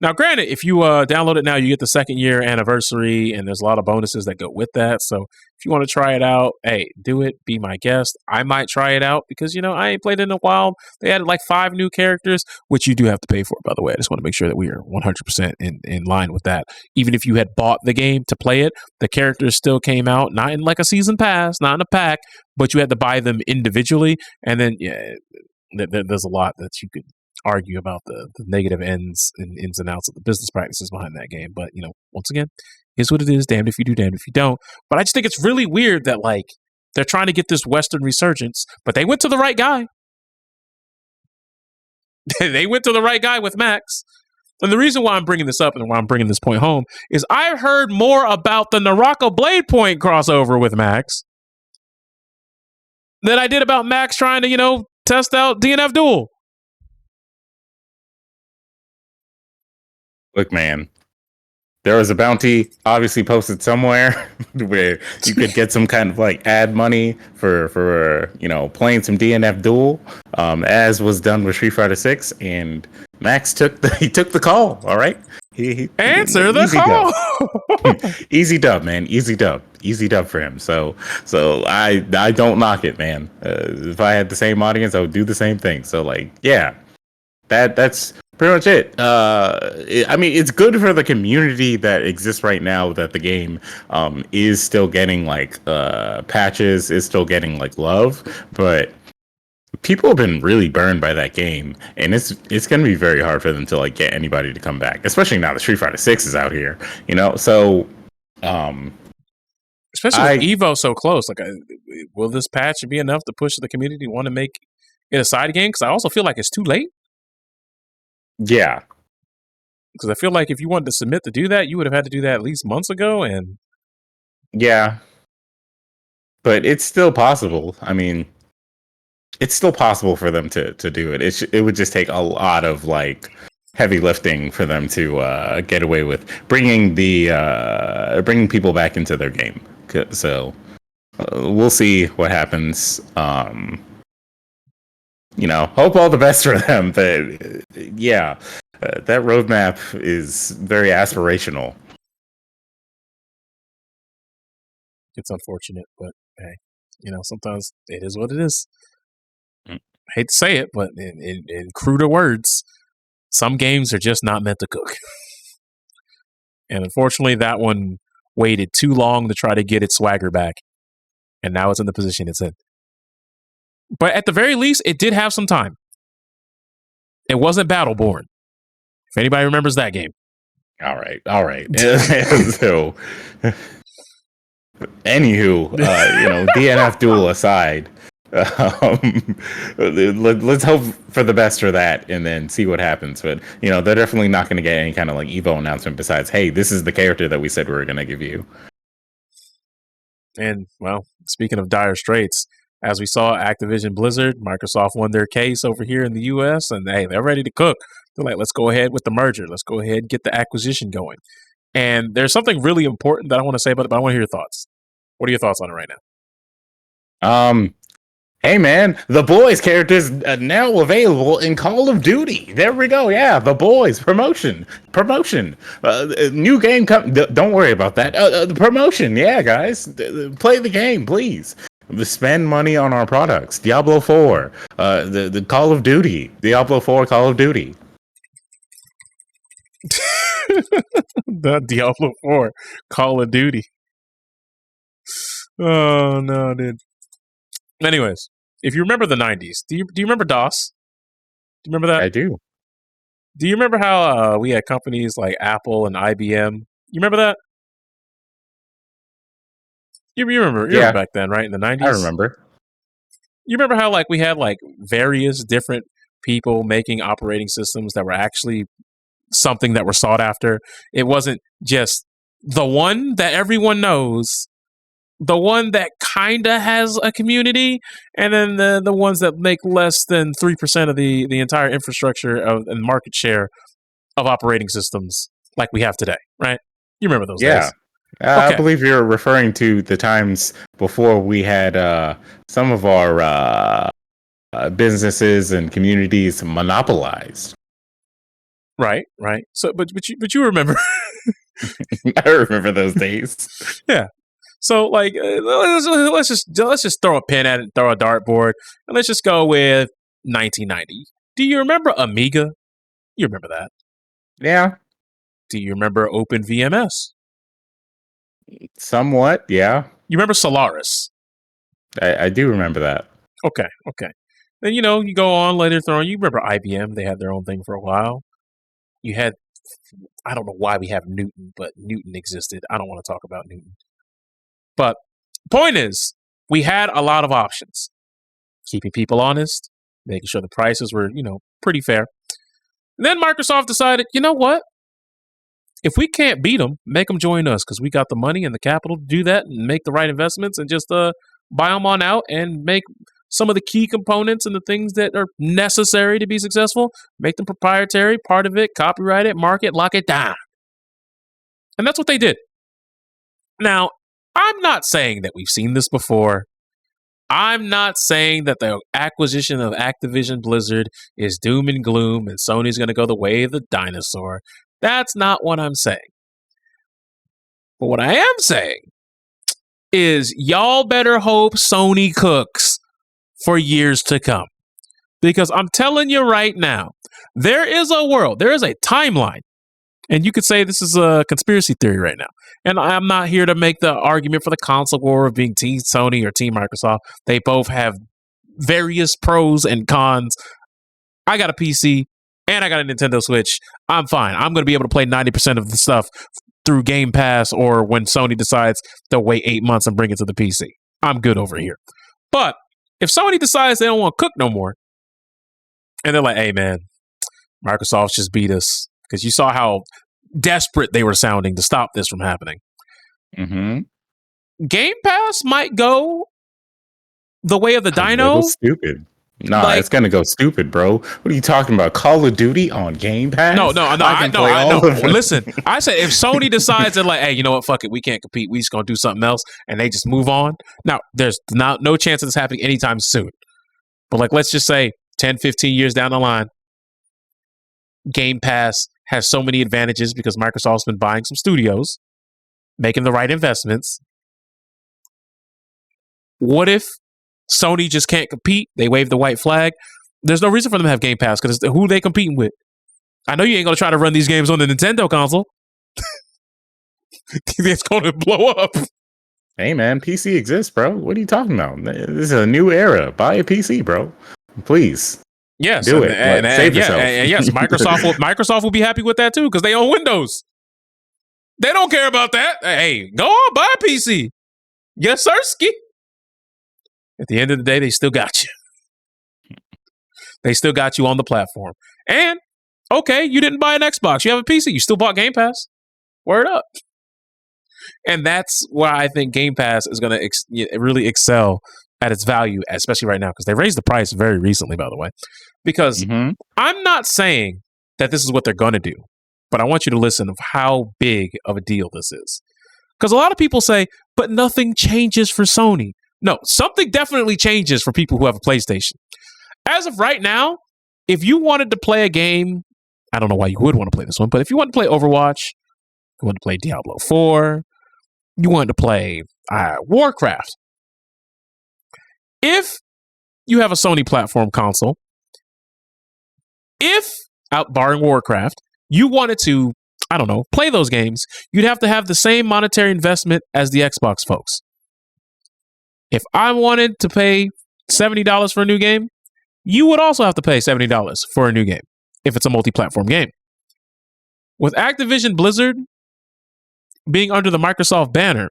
Now, granted, if you download it now, you get the 2nd year anniversary, and there's a lot of bonuses that go with that. So if you want to try it out, hey, do it. Be my guest. I might try it out because, I ain't played it in a while. They added like 5 new characters, which you do have to pay for, by the way. I just want to make sure that we are 100% in line with that. Even if you had bought the game to play it, the characters still came out, not in like a season pass, not in a pack, but you had to buy them individually. And then, there's a lot that you could argue about the negative ins and outs of the business practices behind that game. But, once again, here's what it is. Damned if you do, damned if you don't. But I just think it's really weird that, like, they're trying to get this Western resurgence, but they went to the right guy. They went to the right guy with Max. And the reason why I'm bringing this up and why I'm bringing this point home is I heard more about the Naraka Bladepoint crossover with Max than I did about Max trying to, test out DNF Duel. Look, man, there was a bounty obviously posted somewhere where you could get some kind of like ad money for playing some DNF Duel, as was done with Street Fighter 6, and Max took the call. All right, he answer the call. Easy dub, man. Easy dub for him. So I don't knock it, man. If I had the same audience, I would do the same thing. So like, yeah, that's pretty much it. I mean, it's good for the community that exists right now that the game is still getting like patches, is still getting like love, but people have been really burned by that game, and it's going to be very hard for them to like get anybody to come back, especially now that Street Fighter 6 is out here, so especially with EVO so close, like, will this patch be enough to push the community to want to make it a side game? Because I also feel like it's too late. Yeah. Because I feel like if you wanted to submit to do that, you would have had to do that at least months ago. And yeah, but it's still possible. I mean, it's still possible for them to do it. It would just take a lot of like heavy lifting for them to get away with bringing people back into their game. So we'll see what happens. Hope all the best for them. But yeah, that roadmap is very aspirational. It's unfortunate, but hey, sometimes it is what it is. I hate to say it, but in cruder words, some games are just not meant to cook. And unfortunately, that one waited too long to try to get its swagger back. And now it's in the position it's in. But at the very least, it did have some time. It wasn't Battleborn. If anybody remembers that game. All right. So, anywho, DNF duel aside, let's hope for the best for that and then see what happens. But, they're definitely not going to get any kind of like EVO announcement besides, hey, this is the character that we said we were going to give you. And, well, speaking of dire straits, as we saw, Activision Blizzard, Microsoft won their case over here in the U.S., and hey, they're ready to cook. They're like, let's go ahead with the merger. Let's go ahead and get the acquisition going. And there's something really important that I want to say about it, but I want to hear your thoughts. What are your thoughts on it right now? Hey, man, the Boys character is now available in Call of Duty. There we go. Yeah, the Boys promotion. New game. Don't worry about that. The promotion. Yeah, guys, play the game, please. Spend money on our products. Diablo 4, the Call of Duty. Diablo 4, Call of Duty. The Diablo 4, Call of Duty. Oh, no, dude. Anyways, if you remember the 90s, do you remember DOS? Do you remember that? I do. Do you remember how we had companies like Apple and IBM? You remember that? You remember back then, right? In the 90s? I remember. You remember how like we had like various different people making operating systems that were actually something that were sought after? It wasn't just the one that everyone knows, the one that kind of has a community, and then the ones that make less than 3% of the entire infrastructure and market share of operating systems like we have today, right? You remember those days? Okay. I believe you're referring to the times before we had some of our businesses and communities monopolized. Right. So, but you remember? I remember those days. Yeah. So, like, let's just throw a pin at it, throw a dartboard, and let's just go with 1990. Do you remember Amiga? You remember that? Yeah. Do you remember OpenVMS? Somewhat, yeah. You remember Solaris? I do remember that. Okay. Then, you go on later on. You remember IBM? They had their own thing for a while. You had, I don't know why we have Newton, but Newton existed. I don't want to talk about Newton. But point is, we had a lot of options. Keeping people honest, making sure the prices were, pretty fair. And then Microsoft decided, you know what? If we can't beat them, make them join us because we got the money and the capital to do that and make the right investments and just buy them on out and make some of the key components and the things that are necessary to be successful, make them proprietary, part of it, copyright it, mark it, lock it down. And that's what they did. Now, I'm not saying that we've seen this before. I'm not saying that the acquisition of Activision Blizzard is doom and gloom and Sony's going to go the way of the dinosaur. That's not what I'm saying. But what I am saying is y'all better hope Sony cooks for years to come. Because I'm telling you right now, there is a world, there is a timeline. And you could say this is a conspiracy theory right now. And I'm not here to make the argument for the console war of being Team Sony or Team Microsoft. They both have various pros and cons. I got a PC and I got a Nintendo Switch. I'm fine. I'm going to be able to play 90% of the stuff through Game Pass or when Sony decides they'll wait 8 months and bring it to the PC. I'm good over here. But if Sony decides they don't want to cook no more, and they're like, hey, man, Microsoft's just beat us. Because you saw how desperate they were sounding to stop this from happening. Mm-hmm. Game Pass might go the way of the dino. Stupid. Nah, it's gonna go stupid, bro. What are you talking about? Call of Duty on Game Pass? No. I know. Listen, I said if Sony decides that, like, hey, you know what? Fuck it, we can't compete. We just gonna do something else, and they just move on. Now, there's no chance of this happening anytime soon. But like, let's just say 10, 15 years down the line, Game Pass has so many advantages because Microsoft's been buying some studios, making the right investments. What if Sony just can't compete? They wave the white flag. There's no reason for them to have Game Pass because who are they competing with? I know you ain't gonna try to run these games on the Nintendo console. It's gonna blow up. Hey man, PC exists, bro. What are you talking about? This is a new era. Buy a PC, bro. Please. Yes, do it. Save yourself. And yes, Microsoft will be happy with that too because they own Windows. They don't care about that. Hey, go on, buy a PC. Yes, sirski. At the end of the day, they still got you. They still got you on the platform. And okay, you didn't buy an Xbox. You have a PC. You still bought Game Pass. Word up. And that's why I think Game Pass is going to really excel at its value, especially right now, because they raised the price very recently, by the way. Because I'm not saying that this is what they're going to do, but I want you to listen of how big of a deal this is. Because a lot of people say, but nothing changes for Sony. No, something definitely changes for people who have a PlayStation. As of right now, if you wanted to play a game, I don't know why you would want to play this one, but if you want to play Overwatch, you want to play Diablo 4, you want to play Warcraft, if you have a Sony platform console, if, barring Warcraft, you wanted to, I don't know, play those games, you'd have to have the same monetary investment as the Xbox folks. If I wanted to pay $70 for a new game, you would also have to pay $70 for a new game if it's a multi-platform game. With Activision Blizzard being under the Microsoft banner,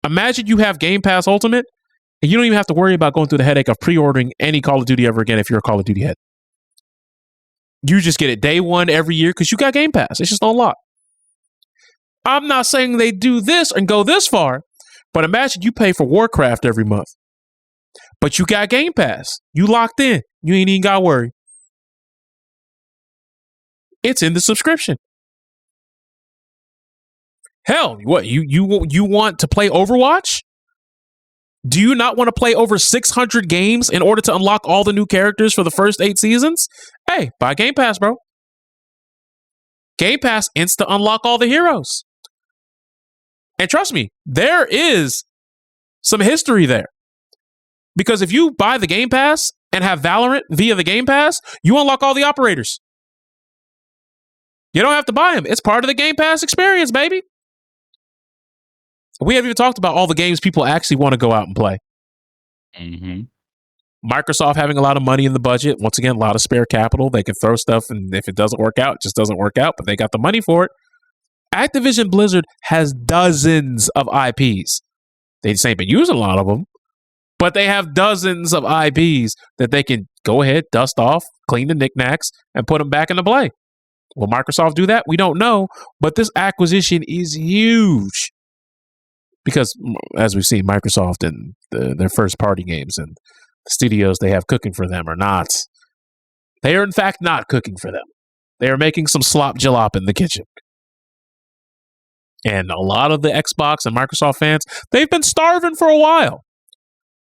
imagine you have Game Pass Ultimate and you don't even have to worry about going through the headache of pre-ordering any Call of Duty ever again if you're a Call of Duty head. You just get it day one every year because you got Game Pass. It's just unlocked. I'm not saying they do this and go this far, but imagine you pay for Warcraft every month. But you got Game Pass. You locked in. You ain't even got to worry. It's in the subscription. Hell, what, you want to play Overwatch? Do you not want to play over 600 games in order to unlock all the new characters for the first 8 seasons? Hey, buy Game Pass, bro. Game Pass insta unlock all the heroes. And trust me, there is some history there. Because if you buy the Game Pass and have Valorant via the Game Pass, you unlock all the operators. You don't have to buy them. It's part of the Game Pass experience, baby. We haven't even talked about all the games people actually want to go out and play. Microsoft having a lot of money in the budget. Once again, a lot of spare capital. They can throw stuff, and if it doesn't work out, it just doesn't work out, but they got the money for it. Activision Blizzard has dozens of IPs. They just ain't been using a lot of them, but they have dozens of IPs that they can go ahead, dust off, clean the knickknacks, and put them back into play. Will Microsoft do that? We don't know, but this acquisition is huge. Because, as we've seen, Microsoft and their first-party games and the studios they have cooking for them are not. They are, in fact, not cooking for them. They are making some slop jalop in the kitchen. And a lot of the Xbox and Microsoft fans, they've been starving for a while.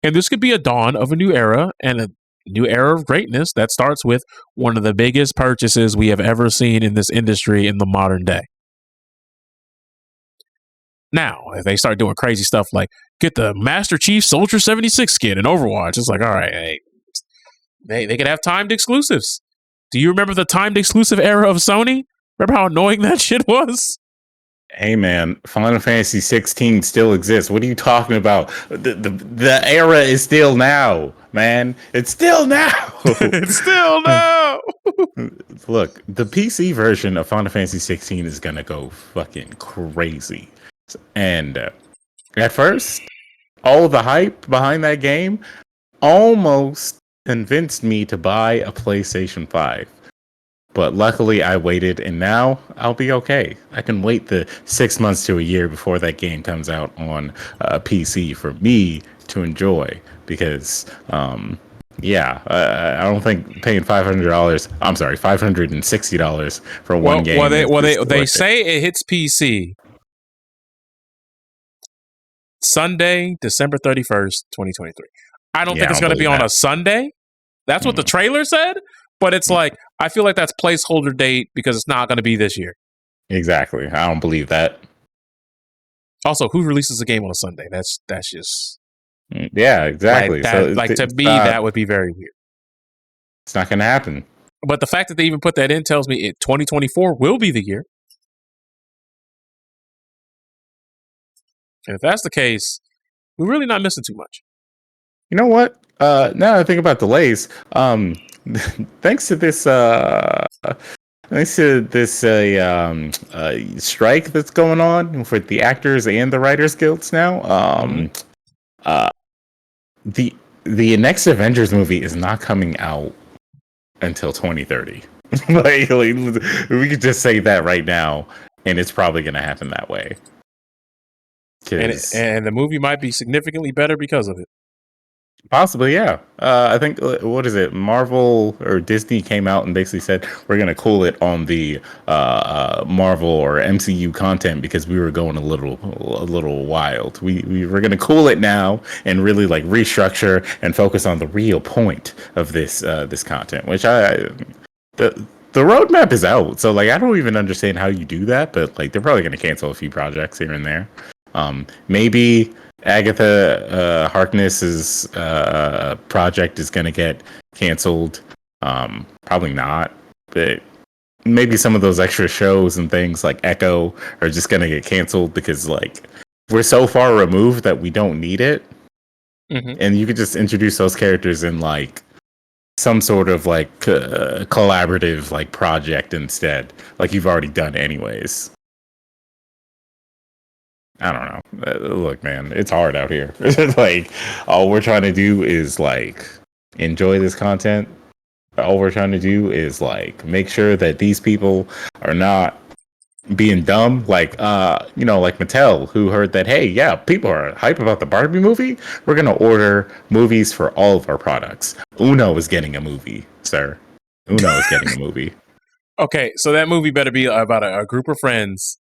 And this could be a dawn of a new era and a new era of greatness that starts with one of the biggest purchases we have ever seen in this industry in the modern day. Now, if they start doing crazy stuff like get the Master Chief Soldier 76 skin in Overwatch, it's like, all right, hey, they could have timed exclusives. Do you remember the timed exclusive era of Sony? Remember how annoying that shit was? Hey man, Final Fantasy 16 still exists. What are you talking about? The era is still now, man. It's still now. It's still now. Look, the PC version of Final Fantasy 16 is gonna go fucking crazy. And at first, all the hype behind that game almost convinced me to buy a PlayStation 5. But luckily I waited, and now I'll be okay. I can wait the 6 months to a year before that game comes out on PC for me to enjoy. Because, I don't think paying $560 for one game. They say it hits PC Sunday, December 31st, 2023. I don't think it's going to be on a Sunday. That's what the trailer said. But it's like, I feel like that's placeholder date because it's not going to be this year. Exactly. I don't believe that. Also, who releases a game on a Sunday? That's just... Yeah, exactly. That would be very weird. It's not going to happen. But the fact that they even put that in tells me 2024 will be the year. And if that's the case, we're really not missing too much. You know what? Now that I think about delays, thanks to this strike that's going on for the actors and the writers guilds now, the next Avengers movie is not coming out until 2030. like, we could just say that right now, and it's probably going to happen that way. And the movie might be significantly better because of it. Possibly, yeah. I think, what is it? Marvel or Disney came out and basically said we're going to cool it on the Marvel or MCU content because we were going a little wild. We were going to cool it now and really like restructure and focus on the real point of this content. Which the roadmap is out, so like I don't even understand how you do that. But like they're probably going to cancel a few projects here and there. Maybe Agatha Harkness's project is going to get canceled. Probably not, but maybe some of those extra shows and things like Echo are just going to get canceled because like we're so far removed that we don't need it. Mm-hmm. And you could just introduce those characters in like some sort of like collaborative like project instead, like you've already done anyways. I don't know. Look, man, it's hard out here. Like, all we're trying to do is like enjoy this content. All we're trying to do is like make sure that these people are not being dumb. Like, like Mattel, who heard that, hey, yeah, people are hype about the Barbie movie. We're gonna order movies for all of our products. Uno is getting a movie, sir. Uno is getting a movie. Okay, so that movie better be about a group of friends.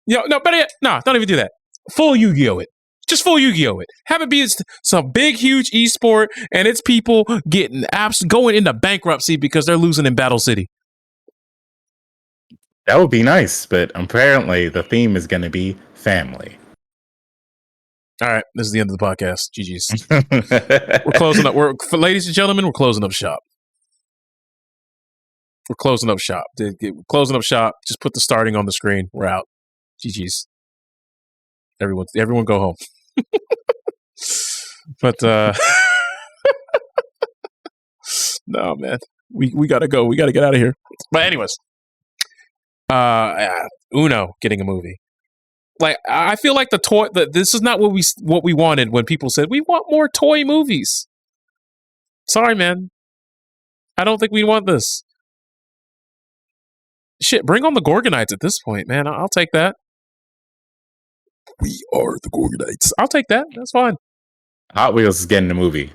Better yet, don't even do that. Full Yu-Gi-Oh! It. Just full Yu-Gi-Oh! It. Have it be some big, huge esport, and it's people getting going into bankruptcy because they're losing in Battle City. That would be nice, but apparently the theme is going to be family. All right, this is the end of the podcast. GG's. We're closing up. Ladies and gentlemen, we're closing up shop. We're closing up shop. Closing up shop. Just put the starting on the screen. We're out. GG's. Everyone go home. But no, man. We gotta go. We gotta get out of here. But anyways. Uno getting a movie. Like I feel like this is not what we wanted when people said we want more toy movies. Sorry, man. I don't think we want this. Shit, bring on the Gorgonites at this point, man. I'll take that. We are the Gorgonites. I'll take that. That's fine. Hot Wheels is getting a movie.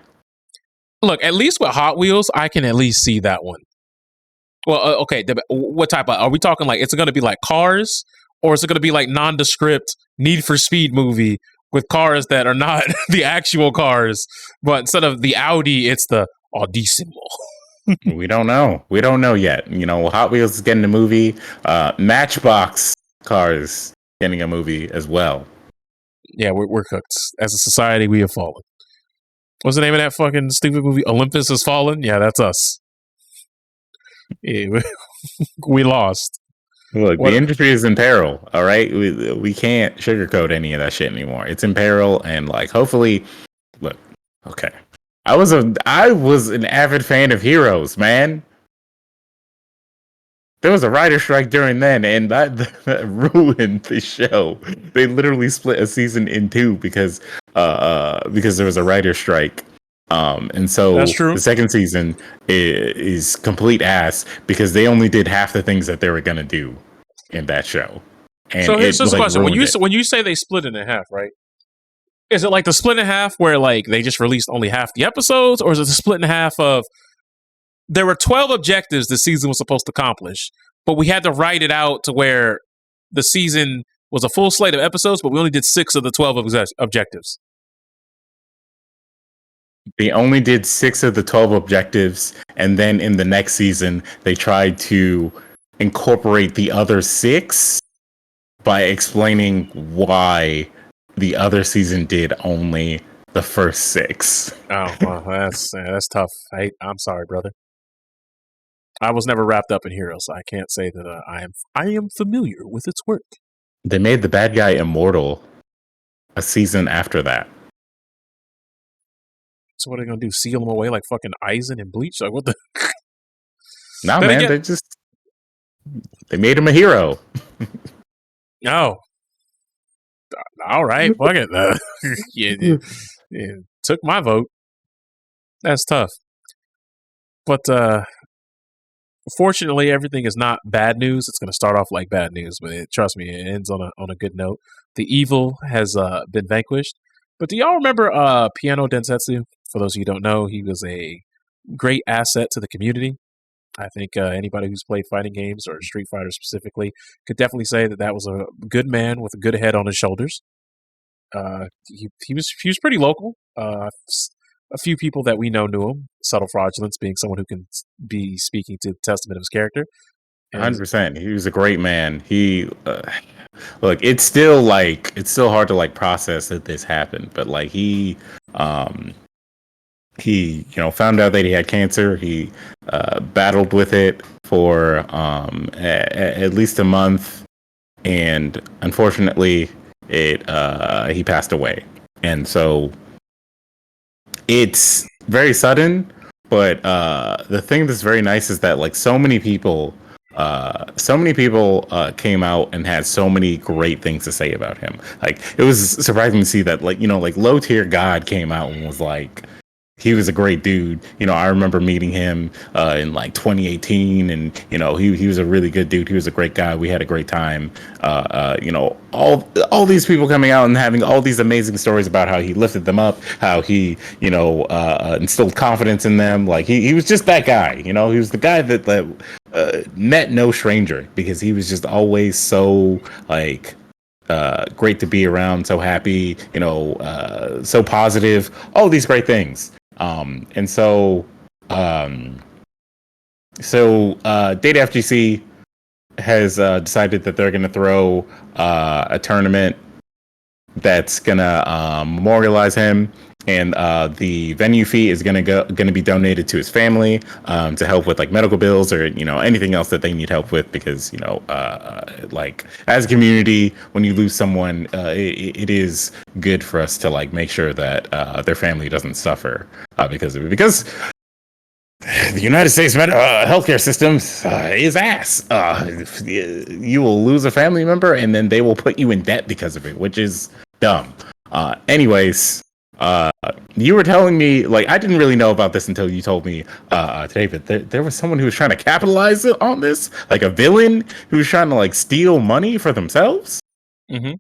Look, at least with Hot Wheels, I can at least see that one. Well, okay. What type of? Are we talking like it's going to be like Cars, or is it going to be like nondescript Need for Speed movie with cars that are not the actual cars, but instead of the Audi, it's the Audissimo? We don't know. We don't know yet. Hot Wheels is getting a movie. Matchbox cars getting a movie as well. Yeah, we're cooked. As a society, we have fallen. What's the name of that fucking stupid movie? Olympus Has Fallen? Yeah, that's us. Yeah, we lost. Look, the industry is in peril, all right? We can't sugarcoat any of that shit anymore. It's in peril, and like hopefully look, okay. I was an avid fan of Heroes, man. There was a writer strike during then, and that ruined the show. They literally split a season in two because there was a writer strike. And so that's true. The second season is complete ass because they only did half the things that they were gonna do in that show. And so here's the question: when you say they split it in half, right? Is it like the split in half where like they just released only half the episodes, or is it the split in half of there were 12 objectives the season was supposed to accomplish, but we had to write it out to where the season was a full slate of episodes, but we only did 6 of the 12 objectives? They only did 6 of the 12 objectives, and then in the next season, they tried to incorporate the other 6 by explaining why the other season did only the first 6. Oh, well, that's tough. I'm sorry, brother. I was never wrapped up in Heroes, so I can't say that I am familiar with its work. They made the bad guy immortal a season after that. So what are they gonna do? Seal him away like fucking Aizen and Bleach? Like what the? Nah, Then man, again- they made him a hero. Oh, all right, fuck it. Yeah, took my vote. That's tough. But fortunately, everything is not bad news. It's going to start off like bad news, but trust me, it ends on a good note. The evil has been vanquished. But do y'all remember Piano Densetsu? For those of you who don't know, he was a great asset to the community. I think anybody who's played fighting games or Street Fighter specifically could definitely say that was a good man with a good head on his shoulders. He was pretty local. A few people that we know knew him. Subtle Fraudulence being someone who can be speaking to the testament of his character. 100%. He was a great man. He look, it's still hard to like process that this happened, but like he found out that he had cancer. He battled with it for at least a month, and unfortunately he passed away. And so it's very sudden, but the thing that's very nice is that like so many people came out and had so many great things to say about him. Like it was surprising to see that like low tier God came out and was like, he was a great dude. I remember meeting him in like 2018, and he was a really good dude. He was a great guy. We had a great time. All these people coming out and having all these amazing stories about how he lifted them up, how he instilled confidence in them. Like he was just that guy. He was the guy that met no stranger, because he was just always so like great to be around, so happy, so positive, all these great things. So Data FGC has decided that they're going to throw a tournament that's going to memorialize him, and the venue fee is going to be donated to his family to help with like medical bills or anything else that they need help with, because like as a community, when you lose someone, it is good for us to like make sure that their family doesn't suffer because of it, because the United States healthcare system is ass. You will lose a family member and then they will put you in debt because of it, which is dumb. Anyways, you were telling me, like, I didn't really know about this until you told me today, but there was someone who was trying to capitalize on this, like a villain who was trying to like steal money for themselves. Mm-hmm.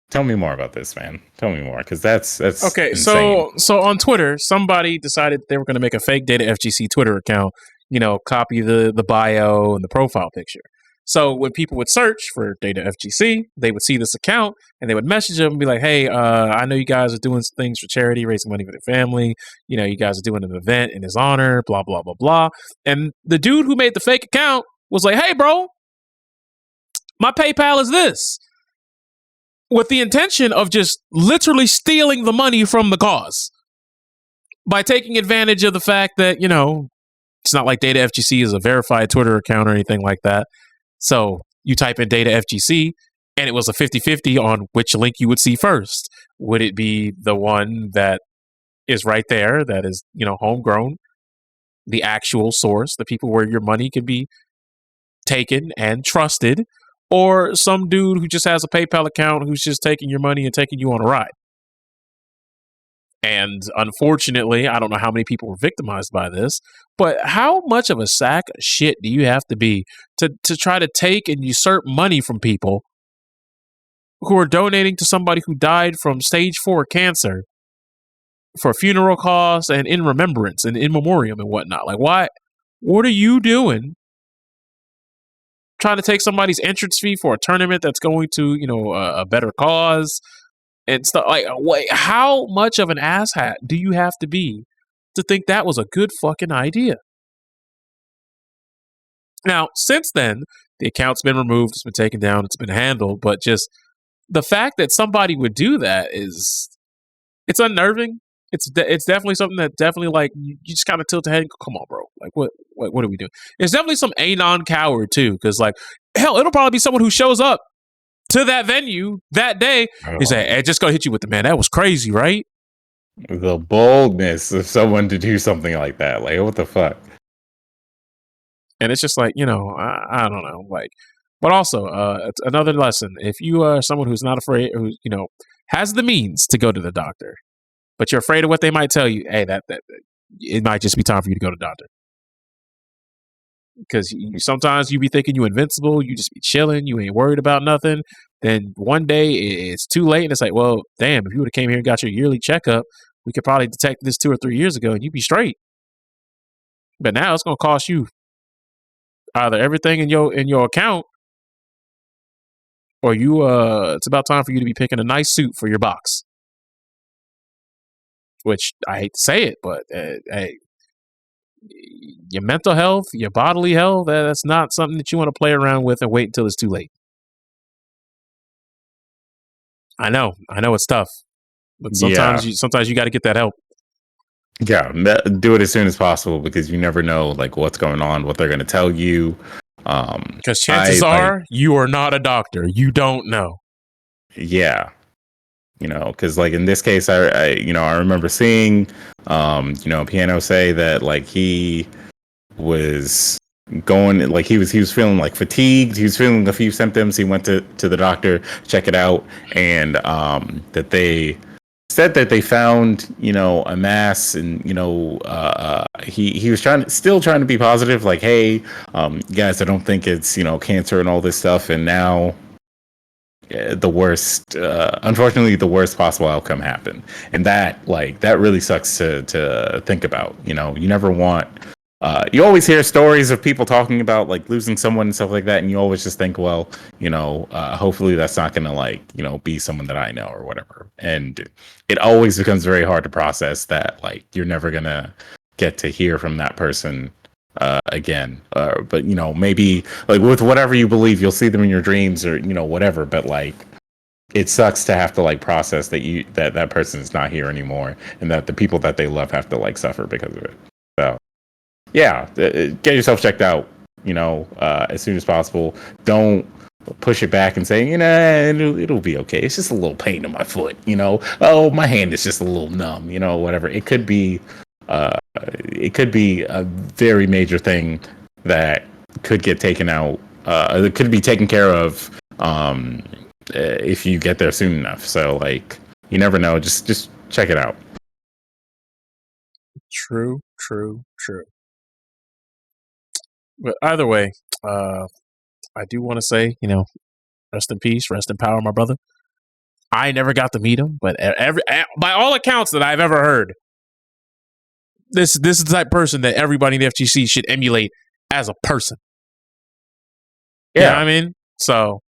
Tell me more about this, man. Tell me more, because that's okay. insane. So on Twitter, somebody decided they were going to make a fake Data FGC Twitter account. Copy the bio and the profile picture. So when people would search for Data FGC, they would see this account and they would message them and be like, "Hey, I know you guys are doing things for charity, raising money for their family. You guys are doing an event in his honor, blah blah blah blah." And the dude who made the fake account was like, "Hey, bro, my PayPal is this," with the intention of just literally stealing the money from the cause by taking advantage of the fact that, it's not like Data FGC is a verified Twitter account or anything like that. So you type in Data FGC and it was a 50-50 on which link you would see first. Would it be the one that is right there, that is, homegrown, the actual source, the people where your money can be taken and trusted, or some dude who just has a PayPal account who's just taking your money and taking you on a ride? And unfortunately, I don't know how many people were victimized by this, but how much of a sack of shit do you have to be to try to take and usurp money from people who are donating to somebody who died from stage 4 cancer for funeral costs and in remembrance and in memoriam and whatnot? Like, why? What are you doing? Trying to take somebody's entrance fee for a tournament that's going to, a better cause and stuff. Like, wait, how much of an asshat do you have to be to think that was a good fucking idea? Now, since then, the account's been removed, it's been taken down, it's been handled, but just the fact that somebody would do that it's unnerving. it's definitely something that definitely like you just kind of tilt the head and go, come on, bro. Like what are we doing? It's definitely some anon coward too, because like hell, it'll probably be someone who shows up to that venue that day. He say, "Hey, just gonna hit you with the man. That was crazy, right?" The boldness of someone to do something like that. Like, what the fuck? And it's just like, I don't know, like, but also it's another lesson. If you are someone who's not afraid, who has the means to go to the doctor, but you're afraid of what they might tell you, hey, that it might just be time for you to go to the doctor. Because sometimes you be thinking you invincible, you just be chilling, you ain't worried about nothing. Then one day it's too late, and it's like, well, damn, if you would have came here and got your yearly checkup, we could probably detect this 2 or 3 years ago, and you'd be straight. But now it's gonna cost you either everything in your account, or it's about time for you to be picking a nice suit for your box. Which I hate to say it, but hey, your mental health, your bodily health, that's not something that you want to play around with and wait until it's too late. I know it's tough, but sometimes you got to get that help. Yeah, do it as soon as possible because you never know like what's going on, what they're going to tell you. Because chances are you are not a doctor. You don't know. Yeah, because like in this case, I remember seeing, Piano say that like he was going, like he was feeling like fatigued. He was feeling a few symptoms. He went to the doctor, check it out, and that they said that they found a mass, and he was still trying to be positive, like, hey, guys, I don't think it's cancer and all this stuff. And now the worst, unfortunately, the worst possible outcome happened, and that really sucks to think about. You never want. You always hear stories of people talking about like losing someone and stuff like that, and you always just think, well, hopefully that's not going to be someone that I know or whatever. And it always becomes very hard to process that like you're never going to get to hear from that person again. But maybe like with whatever you believe, you'll see them in your dreams or whatever. But like it sucks to have to like process that person is not here anymore, and that the people that they love have to like suffer because of it. So. Yeah, get yourself checked out, as soon as possible. Don't push it back and say, it'll be okay. It's just a little pain in my foot, Oh, my hand is just a little numb, whatever. It could be a very major thing that could get taken out. It could be taken care of if you get there soon enough. So, like, you never know. Just check it out. True. But either way, I do want to say, rest in peace, rest in power, my brother. I never got to meet him, but by all accounts that I've ever heard, this is the type of person that everybody in the FGC should emulate as a person. Yeah, you know what I mean, so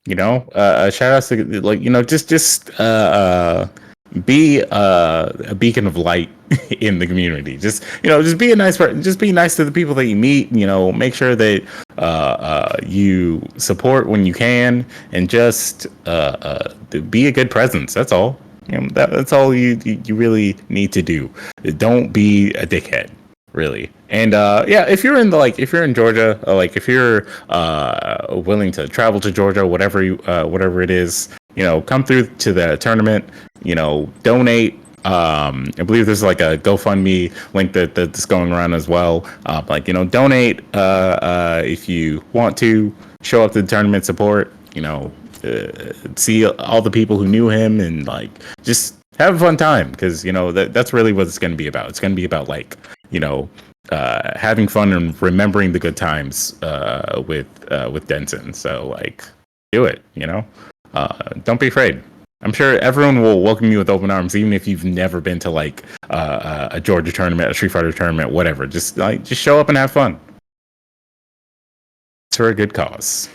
shout out to like just be a beacon of light in the community. Just be a nice person. Just be nice to the people that you meet. Make sure that you support when you can, and just be a good presence. That's all. That's all you really need to do. Don't be a dickhead, really. And if you're in Georgia, if you're willing to travel to Georgia, whatever it is, come through to the tournament. Donate. I believe there's like a GoFundMe link that's going around as well. Donate if you want to show up to the tournament, support. See all the people who knew him, and like just have a fun time, because that's really what it's going to be about. It's going to be about like having fun and remembering the good times with Denson. So like do it. Don't be afraid. I'm sure everyone will welcome you with open arms, even if you've never been to like a Georgia tournament, a Street Fighter tournament, whatever. Just show up and have fun. It's for a good cause.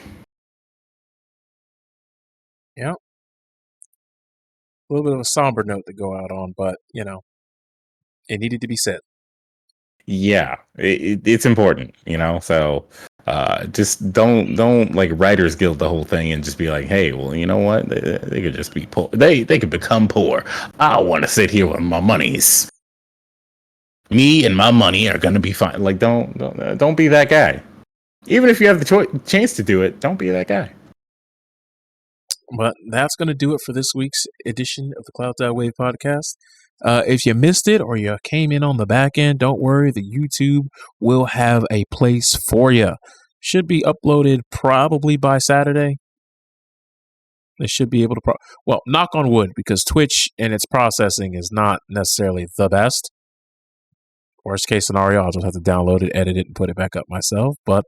Yeah. A little bit of a somber note to go out on, but it needed to be said. Yeah, it's important, so just don't like Writers Guild the whole thing and just be like, hey, well, you know what, they could just be poor, they could become poor. I want to sit here with my monies, me and my money are gonna be fine. Like, don't be that guy. Even if you have the chance to do it, don't be that guy. But that's going to do it for this week's edition of the Clout.WAV podcast. If you missed it or you came in on the back end, don't worry. The YouTube will have a place for you. Should be uploaded probably by Saturday. They should be able to, well, knock on wood, because Twitch and its processing is not necessarily the best. Worst case scenario, I'll just have to download it, edit it, and put it back up myself. But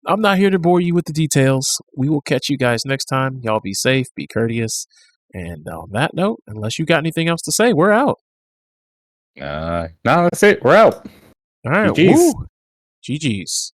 I'm not here to bore you with the details. We will catch you guys next time. Y'all be safe, be courteous. And on that note, unless you got anything else to say, we're out. No, that's it. We're out. All right. GG's. Woo. GG's.